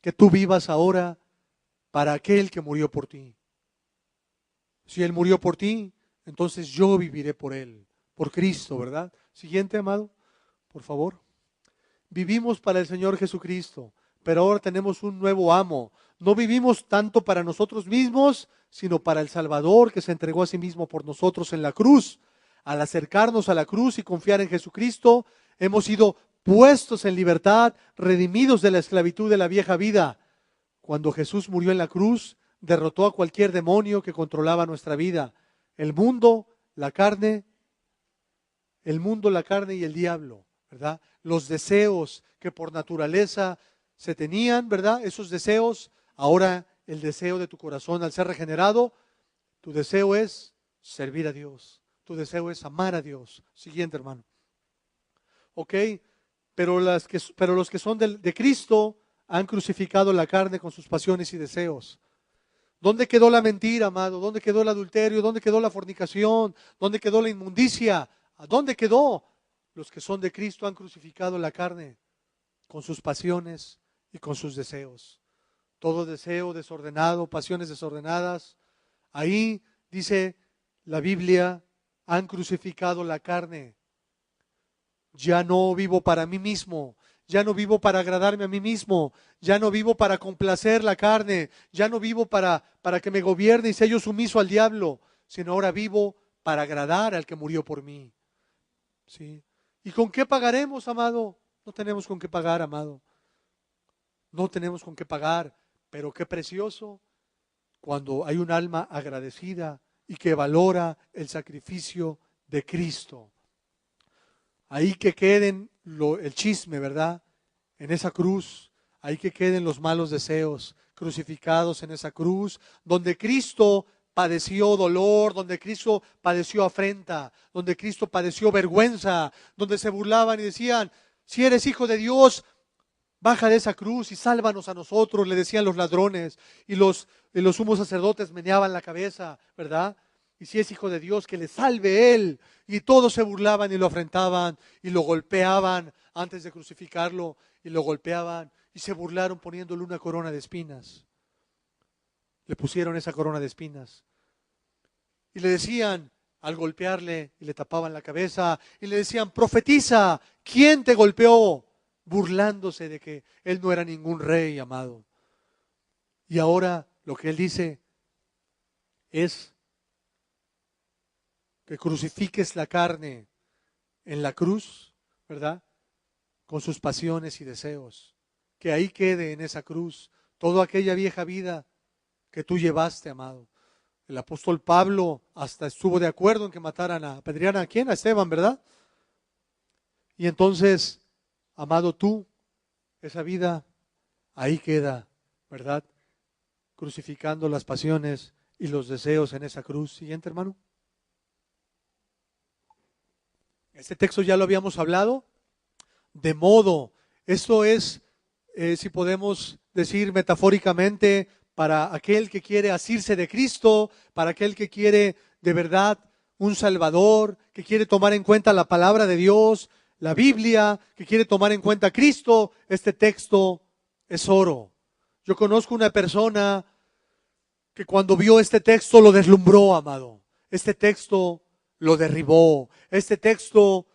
que tú vivas ahora para aquel que murió por ti. Si Él murió por ti, entonces yo viviré por Él, por Cristo, ¿verdad? Siguiente, amado, por favor. Vivimos para el Señor Jesucristo, pero ahora tenemos un nuevo amo. No vivimos tanto para nosotros mismos, sino para el Salvador que se entregó a sí mismo por nosotros en la cruz. Al acercarnos a la cruz y confiar en Jesucristo, hemos sido puestos en libertad, redimidos de la esclavitud de la vieja vida. Cuando Jesús murió en la cruz, derrotó a cualquier demonio que controlaba nuestra vida. El mundo, la carne y el diablo, ¿verdad? Los deseos que por naturaleza se tenían, ¿verdad? Esos deseos, ahora el deseo de tu corazón al ser regenerado, tu deseo es servir a Dios. Tu deseo es amar a Dios. Siguiente, hermano. Ok, pero los que son de Cristo han crucificado la carne con sus pasiones y deseos. ¿Dónde quedó la mentira, amado? ¿Dónde quedó el adulterio? ¿Dónde quedó la fornicación? ¿Dónde quedó la inmundicia? ¿A dónde quedó? Los que son de Cristo han crucificado la carne con sus pasiones y con sus deseos. Todo deseo desordenado, pasiones desordenadas. Ahí dice la Biblia, han crucificado la carne. Ya no vivo para mí mismo, ya no vivo para agradarme a mí mismo, ya no vivo para complacer la carne, ya no vivo para que me gobierne y sea yo sumiso al diablo, sino ahora vivo para agradar al que murió por mí. ¿Sí? ¿Y con qué pagaremos, amado? No tenemos con qué pagar, amado. No tenemos con qué pagar, pero qué precioso cuando hay un alma agradecida y que valora el sacrificio de Cristo. Ahí que queden el chisme, ¿verdad? En esa cruz, ahí que queden los malos deseos crucificados en esa cruz, donde Cristo padeció dolor, donde Cristo padeció afrenta, donde Cristo padeció vergüenza, donde se burlaban y decían, si eres hijo de Dios, baja de esa cruz y sálvanos a nosotros, le decían los ladrones, y los sumos sacerdotes meneaban la cabeza, ¿verdad? Y si es hijo de Dios, que le salve Él. Y todos se burlaban y lo afrentaban y lo golpeaban antes de crucificarlo, y lo golpeaban y se burlaron poniéndole una corona de espinas. Le pusieron esa corona de espinas. Y le decían, al golpearle, y le tapaban la cabeza, y le decían, profetiza, ¿quién te golpeó? Burlándose de que Él no era ningún rey, amado. Y ahora lo que Él dice es que crucifiques la carne en la cruz, ¿verdad? Con sus pasiones y deseos. Que ahí quede en esa cruz toda aquella vieja vida que tú llevaste, amado. El apóstol Pablo hasta estuvo de acuerdo en que mataran apedrearan a quién, a Esteban, ¿verdad? Y entonces, amado, tú, esa vida ahí queda, ¿verdad? Crucificando las pasiones y los deseos en esa cruz. Siguiente, hermano. Este texto ya lo habíamos hablado. De modo, esto es, si podemos decir metafóricamente, para aquel que quiere asirse de Cristo, para aquel que quiere de verdad un Salvador, que quiere tomar en cuenta la palabra de Dios, la Biblia, que quiere tomar en cuenta a Cristo, este texto es oro. Yo conozco una persona que cuando vio este texto lo deslumbró, amado. Este texto lo derribó. Este texto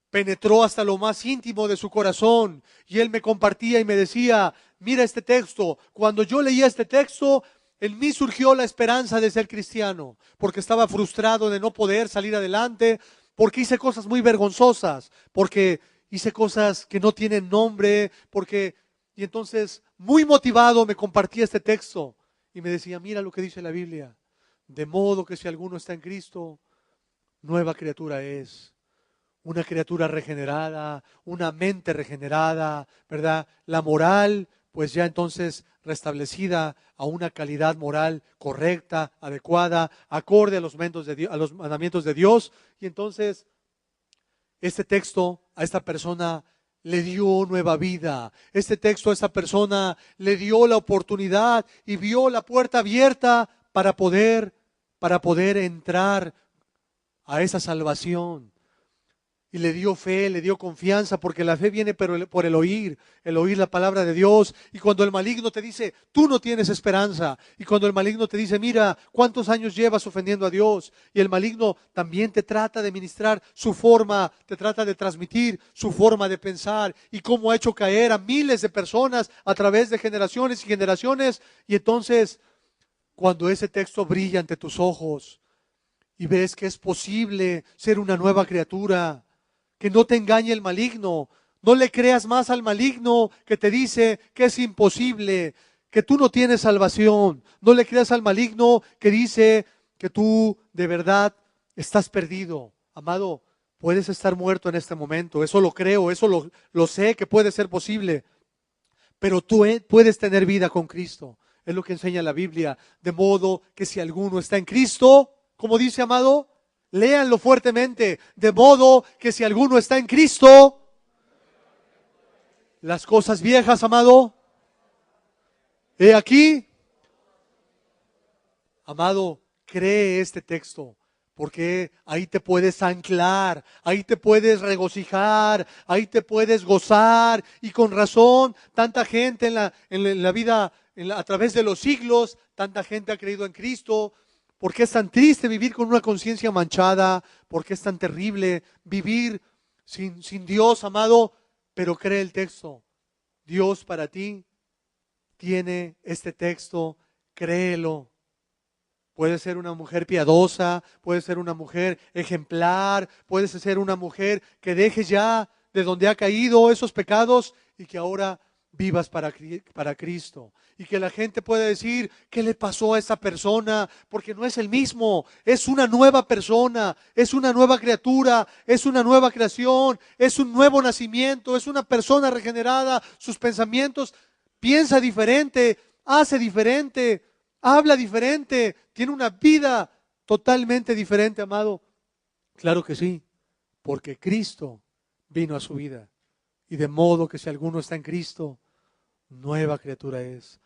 penetró hasta lo más íntimo de su corazón. Y él me compartía y me decía, mira este texto. Cuando yo leía este texto, en mí surgió la esperanza de ser cristiano, porque estaba frustrado de no poder salir adelante, porque hice cosas muy vergonzosas, porque hice cosas que no tienen nombre, y entonces muy motivado me compartía este texto y me decía, mira lo que dice la Biblia, de modo que si alguno está en Cristo, nueva criatura es. Una criatura regenerada, una mente regenerada, ¿verdad? La moral, pues ya entonces restablecida a una calidad moral correcta, adecuada, acorde a los mandamientos de Dios. Y entonces este texto a esta persona le dio nueva vida. Este texto a esta persona le dio la oportunidad y vio la puerta abierta para poder entrar a esa salvación. Y le dio fe, le dio confianza, porque la fe viene por el oír la palabra de Dios. Y cuando el maligno te dice, tú no tienes esperanza. Y cuando el maligno te dice, mira, ¿cuántos años llevas ofendiendo a Dios? Y el maligno también te trata de ministrar su forma, te trata de transmitir su forma de pensar y cómo ha hecho caer a miles de personas a través de generaciones y generaciones. Y entonces, cuando ese texto brilla ante tus ojos y ves que es posible ser una nueva criatura, que no te engañe el maligno. No le creas más al maligno que te dice que es imposible, que tú no tienes salvación. No le creas al maligno que dice que tú de verdad estás perdido. Amado, puedes estar muerto en este momento. Eso lo creo, eso lo sé que puede ser posible. Pero tú puedes tener vida con Cristo. Es lo que enseña la Biblia. De modo que si alguno está en Cristo, como dice, amado, léanlo fuertemente. De modo que si alguno está en Cristo, las cosas viejas, amado, he aquí, amado, cree este texto, porque ahí te puedes anclar, ahí te puedes regocijar, ahí te puedes gozar. Y con razón, tanta gente en la vida, a través de los siglos, tanta gente ha creído en Cristo. ¿Por qué es tan triste vivir con una conciencia manchada? ¿Por qué es tan terrible vivir sin Dios, amado? Pero cree el texto. Dios para ti tiene este texto, créelo. Puedes ser una mujer piadosa, puedes ser una mujer ejemplar, puedes ser una mujer que dejes ya de donde ha caído esos pecados y que ahora vivas para Cristo. Y que la gente pueda decir, ¿qué le pasó a esa persona? Porque no es el mismo, es una nueva persona, es una nueva criatura, es una nueva creación, es un nuevo nacimiento, es una persona regenerada, sus pensamientos, piensa diferente, hace diferente, habla diferente, tiene una vida totalmente diferente, amado. Claro que sí, porque Cristo vino a su vida. Y de modo que si alguno está en Cristo, nueva criatura es.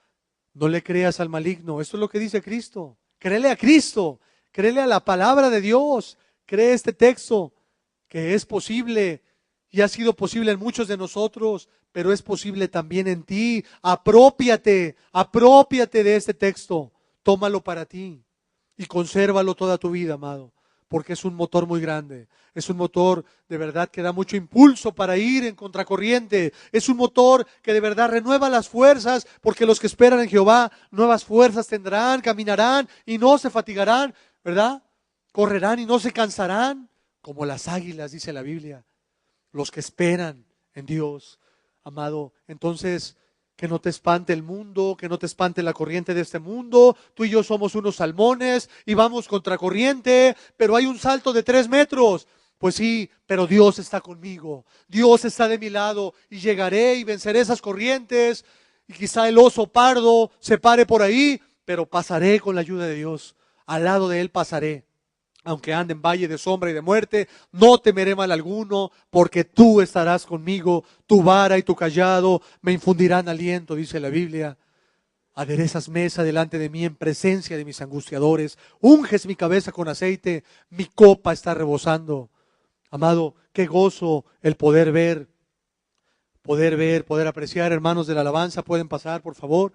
No le creas al maligno, eso es lo que dice Cristo. Créele a Cristo, créele a la palabra de Dios, cree este texto, que es posible y ha sido posible en muchos de nosotros, pero es posible también en ti. Apropiate de este texto, tómalo para ti y consérvalo toda tu vida, amado, porque es un motor muy grande. Es un motor de verdad que da mucho impulso para ir en contracorriente. Es un motor que de verdad renueva las fuerzas, porque los que esperan en Jehová nuevas fuerzas tendrán, caminarán y no se fatigarán, ¿verdad? Correrán y no se cansarán, como las águilas, dice la Biblia. Los que esperan en Dios, amado. Entonces, que no te espante el mundo, que no te espante la corriente de este mundo. Tú y yo somos unos salmones y vamos contracorriente, pero hay un salto de 3 metros. Pues sí, pero Dios está conmigo, Dios está de mi lado y llegaré y venceré esas corrientes. Y quizá el oso pardo se pare por ahí, pero pasaré con la ayuda de Dios. Al lado de Él pasaré. Aunque ande en valle de sombra y de muerte, no temeré mal alguno, porque tú estarás conmigo, tu vara y tu cayado me infundirán aliento, dice la Biblia. Aderezas mesa delante de mí en presencia de mis angustiadores, unges mi cabeza con aceite, mi copa está rebosando. Amado, qué gozo el poder apreciar. Hermanos de la alabanza, pueden pasar, por favor.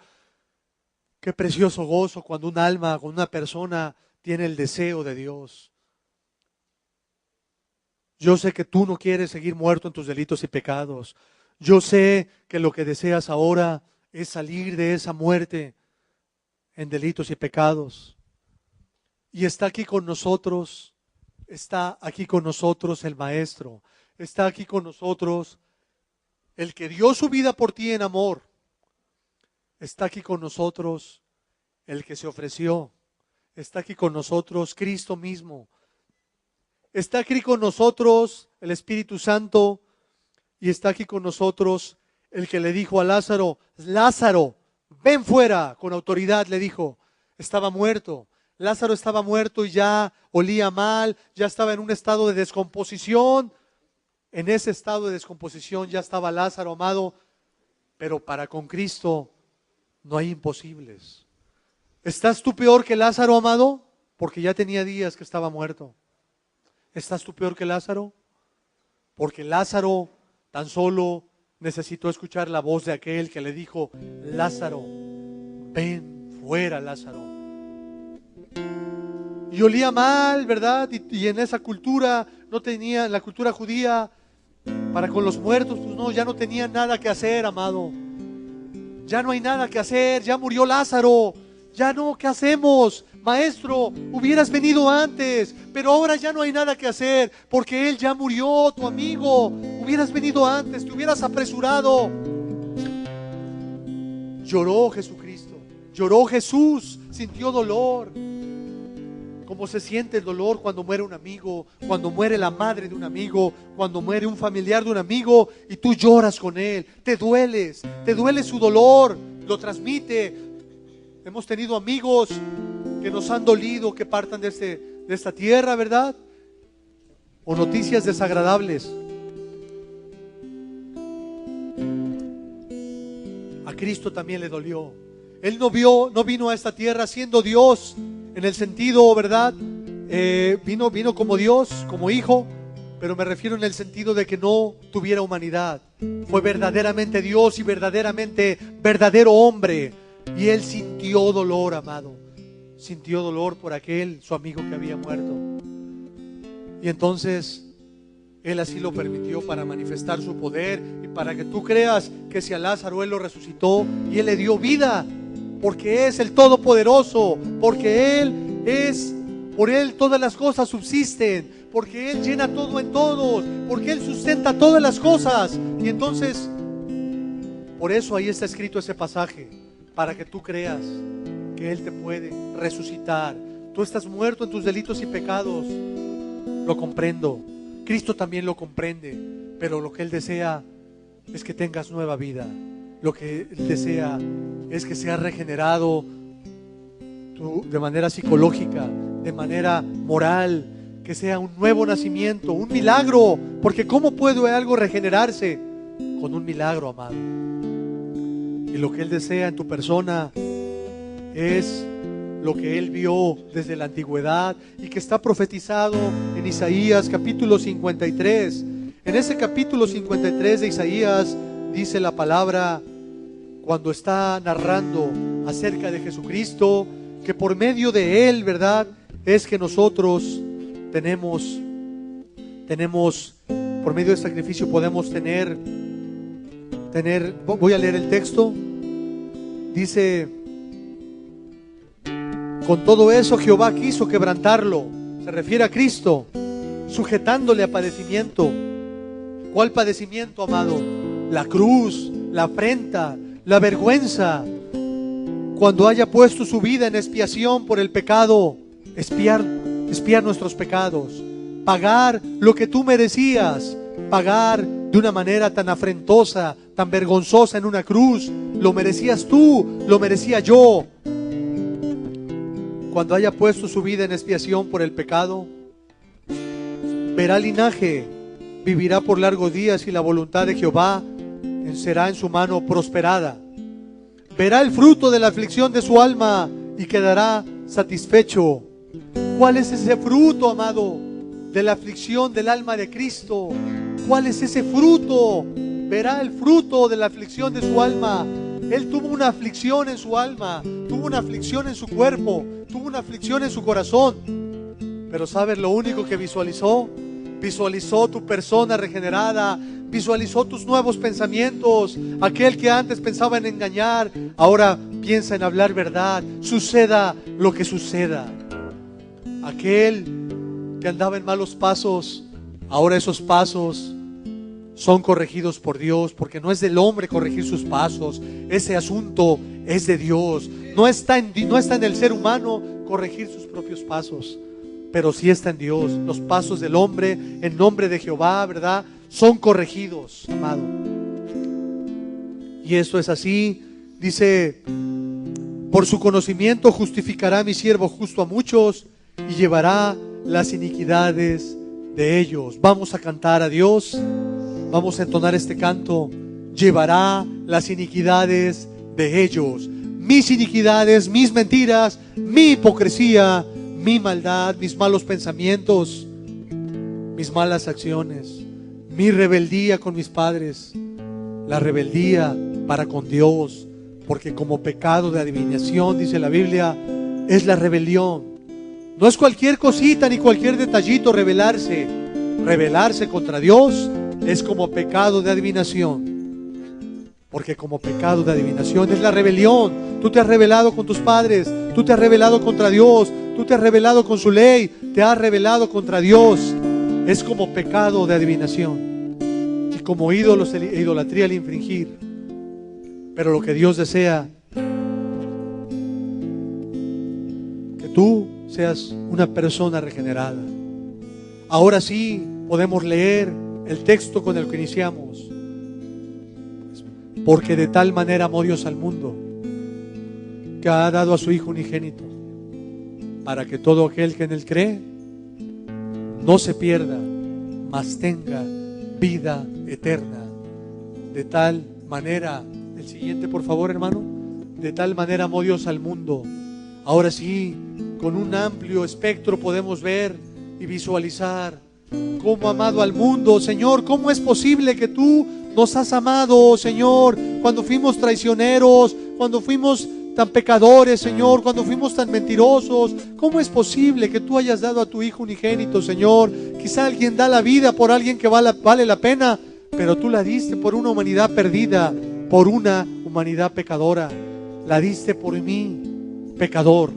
Qué precioso gozo cuando un alma, cuando una persona tiene el deseo de Dios. Yo sé que tú no quieres seguir muerto en tus delitos y pecados. Yo sé que lo que deseas ahora es salir de esa muerte en delitos y pecados. Y está aquí con nosotros el Maestro, está aquí con nosotros el que dio su vida por ti en amor. Está aquí con nosotros el que se ofreció. Está aquí con nosotros Cristo mismo, está aquí con nosotros el Espíritu Santo y está aquí con nosotros el que le dijo a Lázaro, Lázaro, ven fuera, con autoridad le dijo. Estaba muerto. Lázaro estaba muerto y ya olía mal, ya estaba en un estado de descomposición. En ese estado de descomposición ya estaba Lázaro, amado, pero para con Cristo no hay imposibles. ¿Estás tú peor que Lázaro, amado? Porque ya tenía días que estaba muerto. ¿Estás tú peor que Lázaro? Porque Lázaro tan solo necesitó escuchar la voz de aquel que le dijo, Lázaro, ven fuera, Lázaro. Y olía mal, ¿verdad? Y en esa cultura no tenía, en la cultura judía, para con los muertos, pues no, ya no tenían nada que hacer, amado. Ya no hay nada que hacer, ya murió Lázaro. Ya no, ¿qué hacemos? Maestro, hubieras venido antes, pero ahora ya no hay nada que hacer, porque él ya murió, tu amigo. Hubieras venido antes, te hubieras apresurado. Lloró Jesucristo, lloró Jesús, sintió dolor. Como se siente el dolor cuando muere un amigo, cuando muere la madre de un amigo, cuando muere un familiar de un amigo y tú lloras con él, te duele su dolor, lo transmite. Hemos tenido amigos que nos han dolido, que partan de esta tierra, ¿verdad? O noticias desagradables. A Cristo también le dolió. Él no vino a esta tierra siendo Dios en el sentido, ¿verdad? Vino como Dios, como hijo, pero me refiero en el sentido de que no tuviera humanidad. Fue verdaderamente Dios y verdaderamente verdadero hombre. Y él sintió dolor, amado. Sintió dolor por aquel, su amigo que había muerto. Y entonces él así lo permitió para manifestar su poder y para que tú creas que si a Lázaro él lo resucitó y él le dio vida, porque es el Todopoderoso, porque él es, por él todas las cosas subsisten, porque él llena todo en todos, porque él sustenta todas las cosas. Y entonces, por eso ahí está escrito ese pasaje, para que tú creas que él te puede resucitar. Tú estás muerto en tus delitos y pecados, lo comprendo. Cristo también lo comprende, pero lo que él desea es que tengas nueva vida. Lo que él desea es que seas regenerado de manera psicológica, de manera moral, que sea un nuevo nacimiento, un milagro, porque ¿cómo puede algo regenerarse? Con un milagro, amado. Y lo que él desea en tu persona es lo que él vio desde la antigüedad y que está profetizado en Isaías capítulo 53. En ese capítulo 53 de Isaías dice la palabra, cuando está narrando acerca de Jesucristo, que por medio de él, ¿verdad?, es que nosotros tenemos, por medio del sacrificio podemos tener, voy a leer el texto, dice, con todo eso Jehová quiso quebrantarlo, se refiere a Cristo, sujetándole a padecimiento. ¿Cuál padecimiento, amado? La cruz, la afrenta, la vergüenza. Cuando haya puesto su vida en expiación por el pecado, expiar nuestros pecados, pagar lo que tú merecías, pagar de una manera tan afrentosa, tan vergonzosa en una cruz. Lo merecías tú, lo merecía yo. Cuando haya puesto su vida en expiación por el pecado, verá linaje, vivirá por largos días y la voluntad de Jehová será en su mano prosperada. Verá el fruto de la aflicción de su alma y quedará satisfecho. ¿Cuál es ese fruto, amado, de la aflicción del alma de Cristo? ¿Cuál es ese fruto? Verá el fruto de la aflicción de su alma. Él tuvo una aflicción en su alma, tuvo una aflicción en su cuerpo, tuvo una aflicción en su corazón. Pero ¿sabes lo único que visualizó? Visualizó tu persona regenerada, visualizó tus nuevos pensamientos. Aquel que antes pensaba en engañar, ahora piensa en hablar verdad, suceda lo que suceda. Aquel que andaba en malos pasos, ahora esos pasos son corregidos por Dios, porque no es del hombre corregir sus pasos, ese asunto es de Dios. No está en el ser humano corregir sus propios pasos. pero sí está en Dios. Los pasos del hombre en nombre de Jehová, ¿verdad?, son corregidos, amado. Y esto es así. Dice: por su conocimiento justificará mi siervo justo a muchos y llevará las iniquidades de ellos. Vamos a cantar a Dios, vamos a entonar este canto: llevará las iniquidades de ellos. Mis iniquidades, mis mentiras, mi hipocresía, mi maldad, mis malos pensamientos, mis malas acciones, mi rebeldía con mis padres, la rebeldía para con Dios, porque como pecado de adivinación, dice la Biblia, es la rebelión. No es cualquier cosita ni cualquier detallito rebelarse. Rebelarse contra Dios es como pecado de adivinación. Porque como pecado de adivinación es la rebelión. Tú te has rebelado con tus padres, tú te has rebelado contra Dios, tú te has rebelado con su ley, te has rebelado contra Dios. Es como pecado de adivinación y como ídolos e idolatría al infringir. Pero lo que Dios desea, que tú seas una persona regenerada. Ahora sí podemos leer el texto con el que iniciamos. Porque de tal manera amó Dios al mundo, que ha dado a su Hijo unigénito, para que todo aquel que en él cree no se pierda, mas tenga vida eterna. De tal manera, el siguiente por favor, hermano. De tal manera amó Dios al mundo. Ahora sí, con un amplio espectro podemos ver y visualizar cómo ha amado al mundo. Señor, ¿cómo es posible que tú nos has amado, Señor, cuando fuimos traicioneros, cuando fuimos tan pecadores, Señor, cuando fuimos tan mentirosos? ¿Cómo es posible que tú hayas dado a tu Hijo unigénito, Señor? Quizá alguien da la vida por alguien que vale la pena, pero tú la diste por una humanidad perdida, por una humanidad pecadora. La diste por mí, pecador.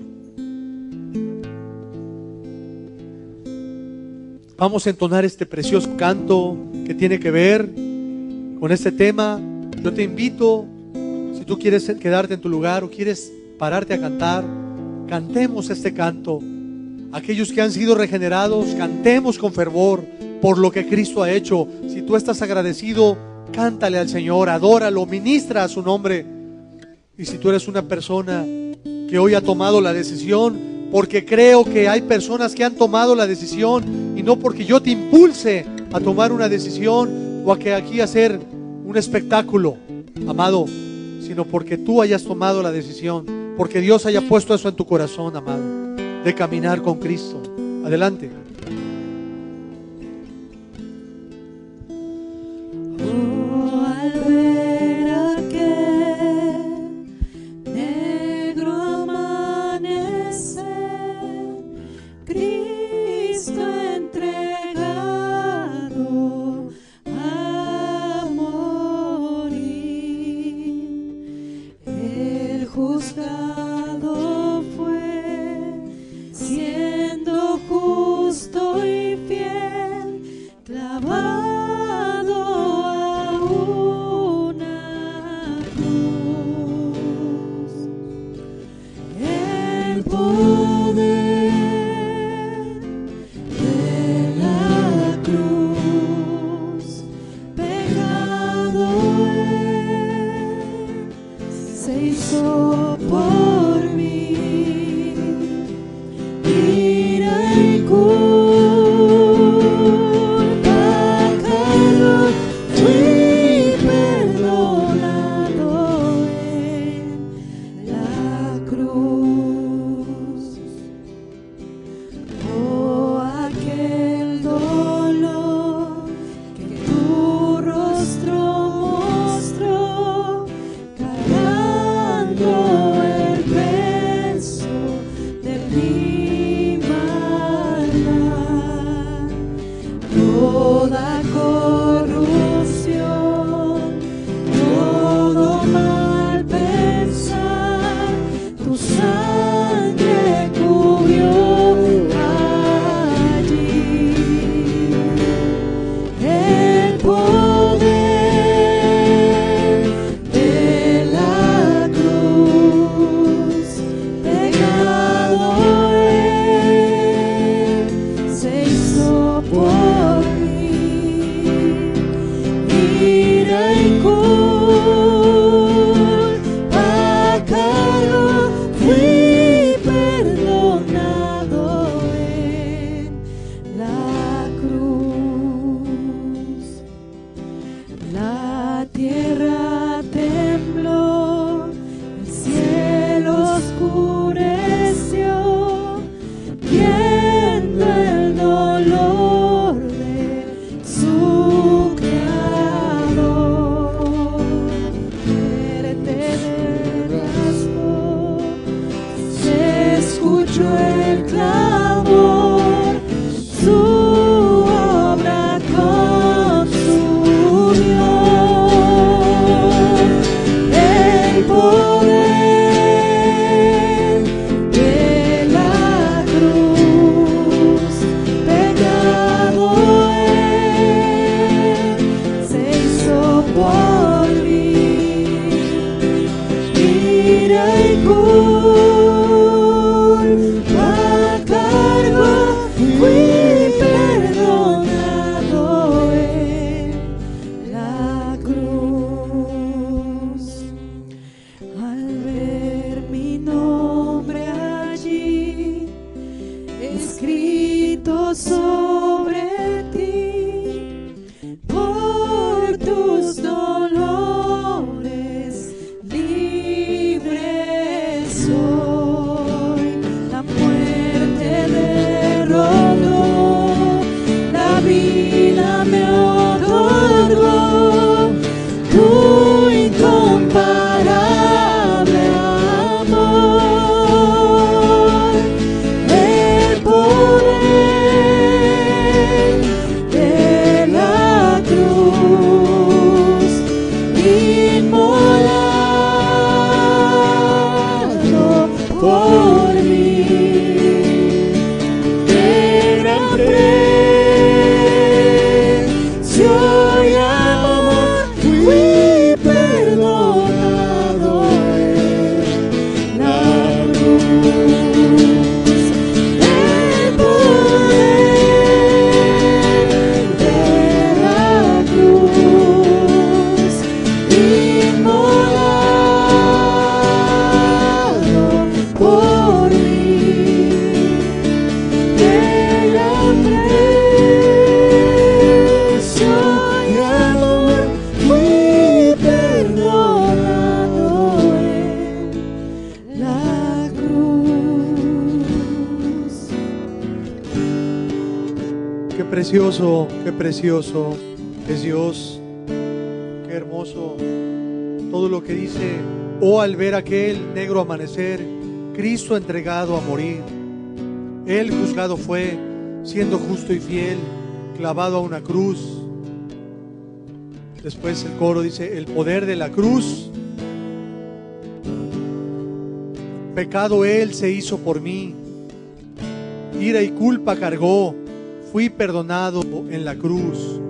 Vamos a entonar este precioso canto que tiene que ver con este tema. Yo te invito, si tú quieres quedarte en tu lugar o quieres pararte a cantar, cantemos este canto. Aquellos que han sido regenerados, cantemos con fervor por lo que Cristo ha hecho. Si tú estás agradecido, cántale al Señor, adóralo, ministra a su nombre. Y si tú eres una persona que hoy ha tomado la decisión, porque creo que hay personas que han tomado la decisión, y no porque yo te impulse a tomar una decisión o a que aquí hacer un espectáculo, amado, sino porque tú hayas tomado la decisión, porque Dios haya puesto eso en tu corazón, amado, de caminar con Cristo. Adelante. precioso es Dios. Qué hermoso todo lo que dice. Oh, al ver aquel negro amanecer, Cristo entregado a morir. Él juzgado fue, siendo justo y fiel, clavado a una cruz. Después el coro dice, el poder de la cruz. Pecado Él se hizo por mí. Ira y culpa cargó. Fui perdonado en la cruz.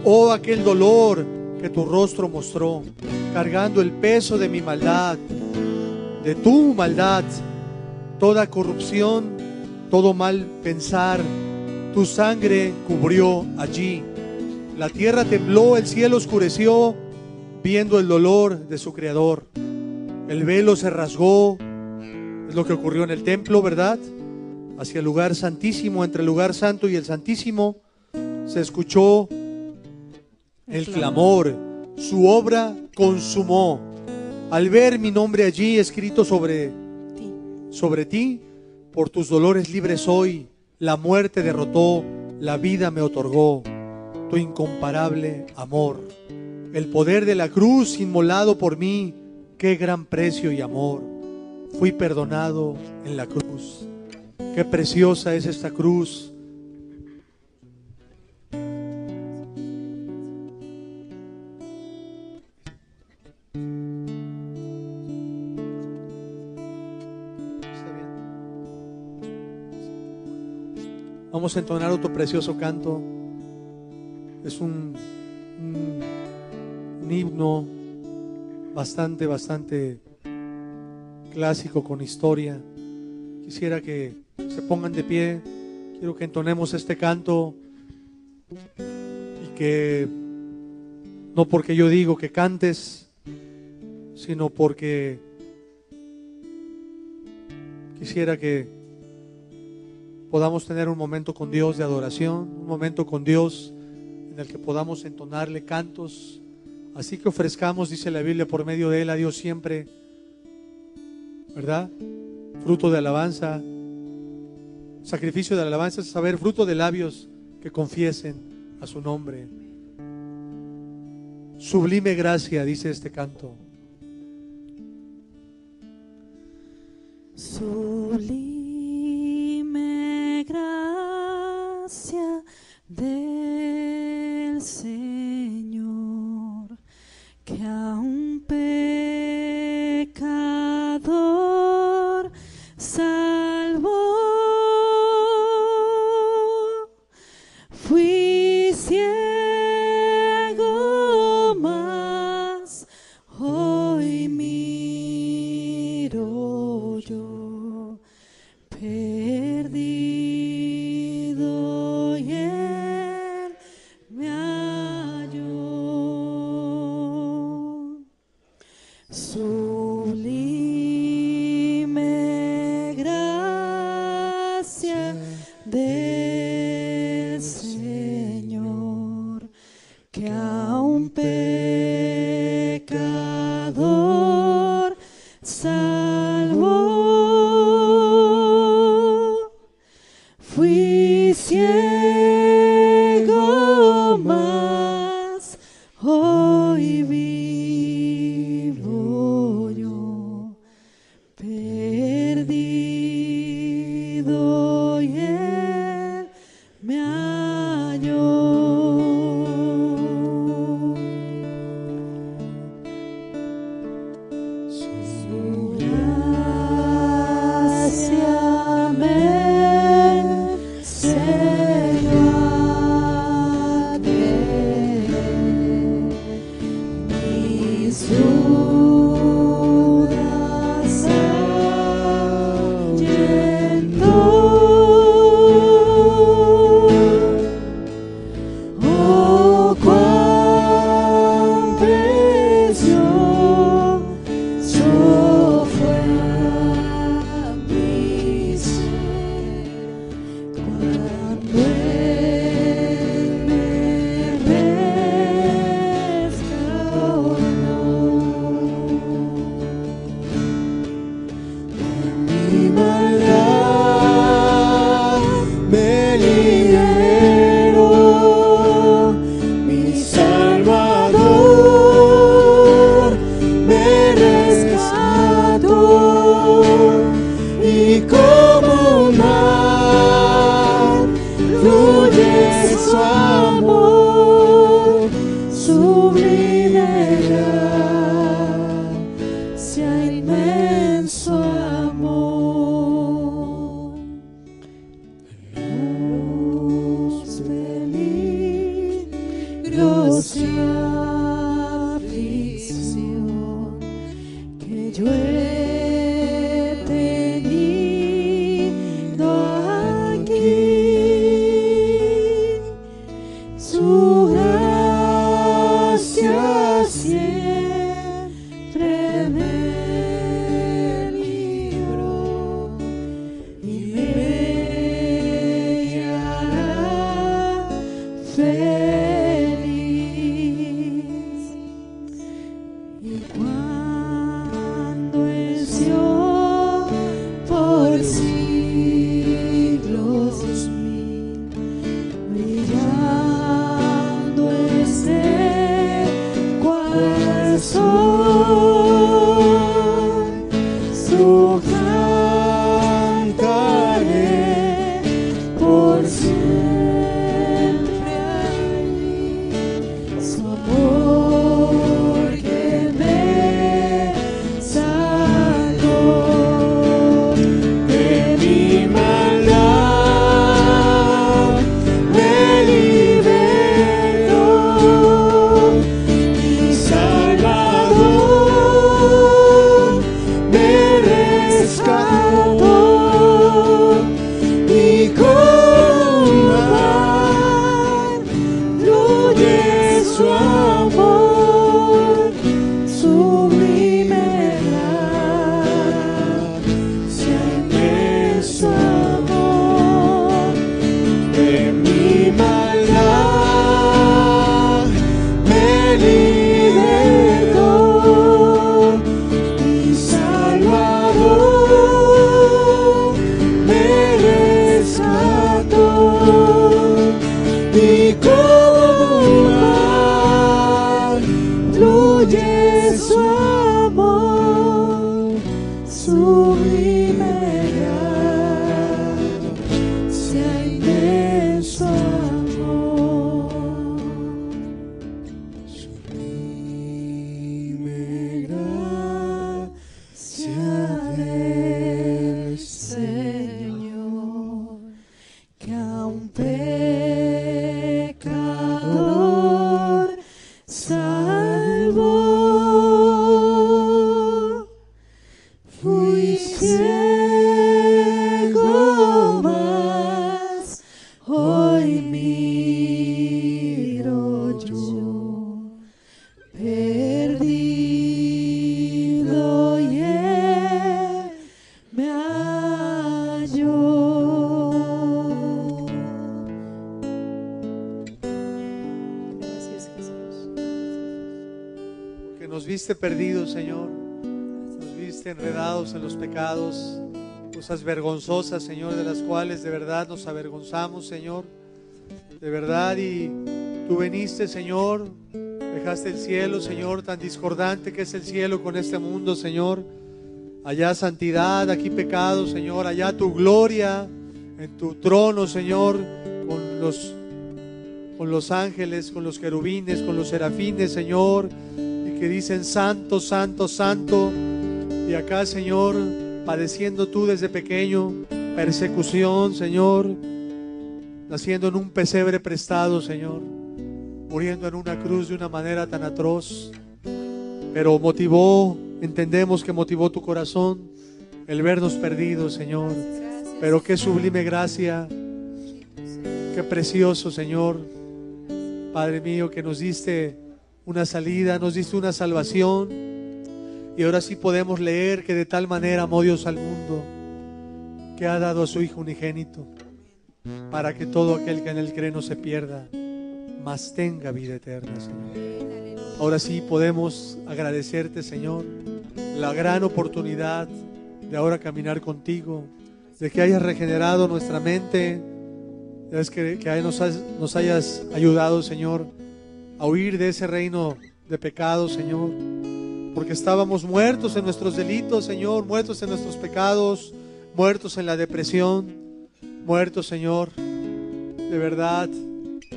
Oh, aquel dolor que tu rostro mostró, cargando el peso de mi maldad, de tu maldad, toda corrupción, todo mal pensar, tu sangre cubrió allí. La tierra tembló, el cielo oscureció, viendo el dolor de su Creador. El velo se rasgó, es lo que ocurrió en el templo, ¿verdad? Hacia el lugar santísimo, entre el lugar santo y el santísimo, se escuchó el clamor. Su obra consumó. Al ver mi nombre allí escrito sobre ti, por tus dolores libre soy. La muerte derrotó, la vida me otorgó tu incomparable amor. El poder de la cruz inmolado por mí, qué gran precio y amor. Fui perdonado en la cruz. Qué preciosa es esta cruz. Vamos a entonar otro precioso canto. Es un himno bastante clásico, con historia. Quisiera que se pongan de pie. Quiero que entonemos este canto y que no porque yo digo que cantes, sino porque quisiera que podamos tener un momento con Dios de adoración, un momento con Dios en el que podamos entonarle cantos. Así que ofrezcamos, dice la Biblia, por medio de Él a Dios siempre, ¿verdad? Fruto de alabanza. Sacrificio de alabanza es saber, fruto de labios que confiesen a su nombre. Sublime gracia, dice este canto. Sublime gracia del Señor, que a un pecador salvó. Fui ciego, mas hoy miro yo, perdido, y Él me halló. Sublime gracia del Señor, que a un pecador salvó. Fui ciego, mas hoy vivo siglos de aflicción que yo he tenido aquí, su gracia siempre me libró y me guiará feliz. Y cuando el Señor por siglos mil brillando esté cual sol, su cantaré por siempre a mí, su amor que me sacó de mi maldad, me libertó, mi Salvador me rescató, y como mar fluye su amor, sublime gracia, inmenso amor. De mi maldad me libertó, mi Salvador me rescató, y como mar fluye su amor, sublime gracia, inmenso amor. Sublime gracia del Señor, que a un pecador salvó. Fui ciego, mas hoy miro yo, perdido, y él me halló. Gracias, Jesús. Que nos viste perdidos, Señor. Nos viste enredados en los pecados, cosas vergonzosas, Señor, de las cuales de verdad nos avergonzamos, Señor. De verdad, y tú veniste, Señor, dejaste el cielo, Señor, tan discordante que es el cielo con este mundo, Señor. Allá santidad, aquí pecado, Señor. Allá tu gloria en tu trono, Señor, con los ángeles, con los querubines, con los serafines, Señor, y que dicen santo, santo, santo. Y acá, Señor, padeciendo tú desde pequeño persecución, Señor, naciendo en un pesebre prestado, Señor, muriendo en una cruz de una manera tan atroz, pero motivó, entendemos que motivó tu corazón el vernos perdidos, Señor. Pero qué sublime gracia, qué precioso, Señor, Padre mío, que nos diste una salida, nos diste una salvación. Y ahora sí podemos leer que de tal manera amó Dios al mundo, que ha dado a su Hijo unigénito, para que todo aquel que en él cree no se pierda, mas tenga vida eterna, Señor. Ahora sí podemos agradecerte, Señor, la gran oportunidad de ahora caminar contigo, de que hayas regenerado nuestra mente, que nos hayas ayudado, Señor, a huir de ese reino de pecado, Señor, porque estábamos muertos en nuestros delitos, Señor, muertos en nuestros pecados, muertos en la depresión, muertos, Señor, de verdad,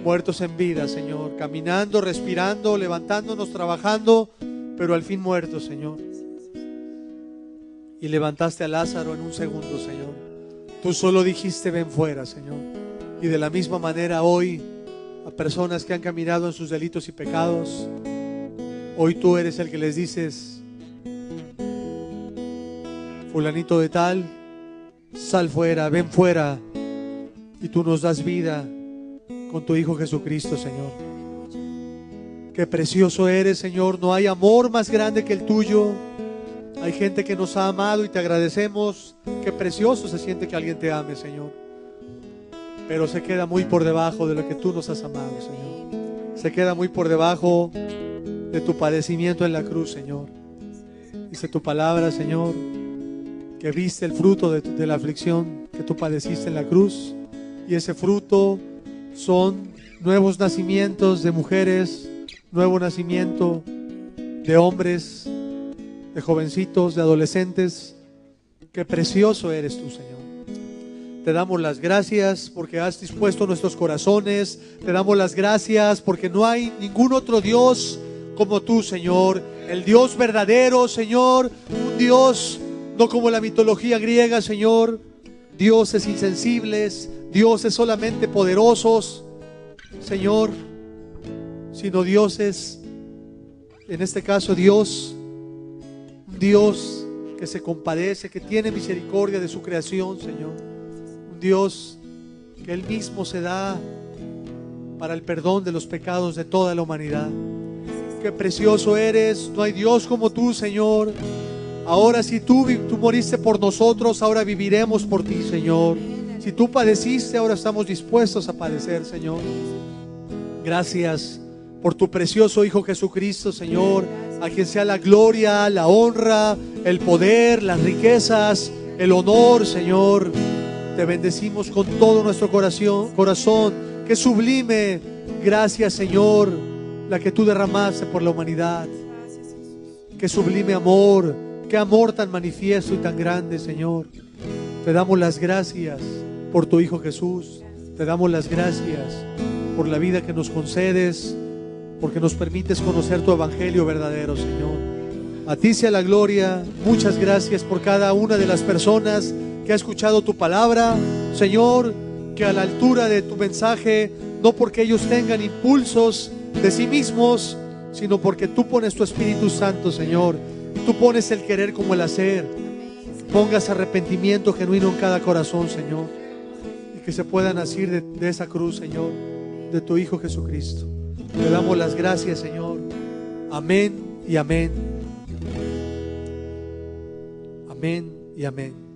muertos en vida, Señor, caminando, respirando, levantándonos, trabajando, pero al fin muertos, Señor. Y levantaste a Lázaro en un segundo, Señor. Tú solo dijiste ven fuera, Señor. Y de la misma manera hoy a personas que han caminado en sus delitos y pecados. Hoy tú eres el que les dices: fulanito de tal, sal fuera, ven fuera, y tú nos das vida con tu Hijo Jesucristo, Señor. Qué precioso eres, Señor. No hay amor más grande que el tuyo. Hay gente que nos ha amado y te agradecemos. Qué precioso se siente que alguien te ame, Señor. Pero se queda muy por debajo de lo que tú nos has amado, Señor. Se queda muy por debajo de tu padecimiento en la cruz, Señor. Dice tu palabra, Señor, que viste el fruto de la aflicción que tú padeciste en la cruz. Y ese fruto son nuevos nacimientos de mujeres, nuevo nacimiento de hombres, de jovencitos, de adolescentes. Qué precioso eres tú, Señor. Te damos las gracias porque has dispuesto nuestros corazones. Te damos las gracias porque no hay ningún otro Dios como tú, Señor. El Dios verdadero, Señor. Un Dios no como la mitología griega, Señor. Dioses insensibles, dioses solamente poderosos, Señor, sino dioses, en este caso Dios, un Dios que se compadece, que tiene misericordia de su creación, Señor. Un Dios que Él mismo se da para el perdón de los pecados de toda la humanidad. Qué precioso eres. No hay Dios como tú, Señor. Ahora si tú moriste por nosotros, ahora viviremos por ti, Señor. Si tú padeciste, ahora estamos dispuestos a padecer, Señor. Gracias por tu precioso Hijo Jesucristo, Señor, a quien sea la gloria, la honra, el poder, las riquezas, el honor, Señor. Te bendecimos con todo nuestro corazón. Qué sublime gracia, Señor, la que tú derramaste por la humanidad. Qué sublime amor, qué amor tan manifiesto y tan grande, Señor. Te damos las gracias por tu Hijo Jesús. Te damos las gracias por la vida que nos concedes, porque nos permites conocer tu evangelio verdadero, Señor. A ti sea la gloria. Muchas gracias por cada una de las personas que ha escuchado tu palabra, Señor, que a la altura de tu mensaje, no porque ellos tengan impulsos de sí mismos, sino porque tú pones tu Espíritu Santo, Señor. Tú pones el querer como el hacer. Pongas arrepentimiento genuino en cada corazón, Señor, y que se puedan asir de esa cruz, Señor, de tu Hijo Jesucristo. Te damos las gracias, Señor. Amén y amén. Amén y amén.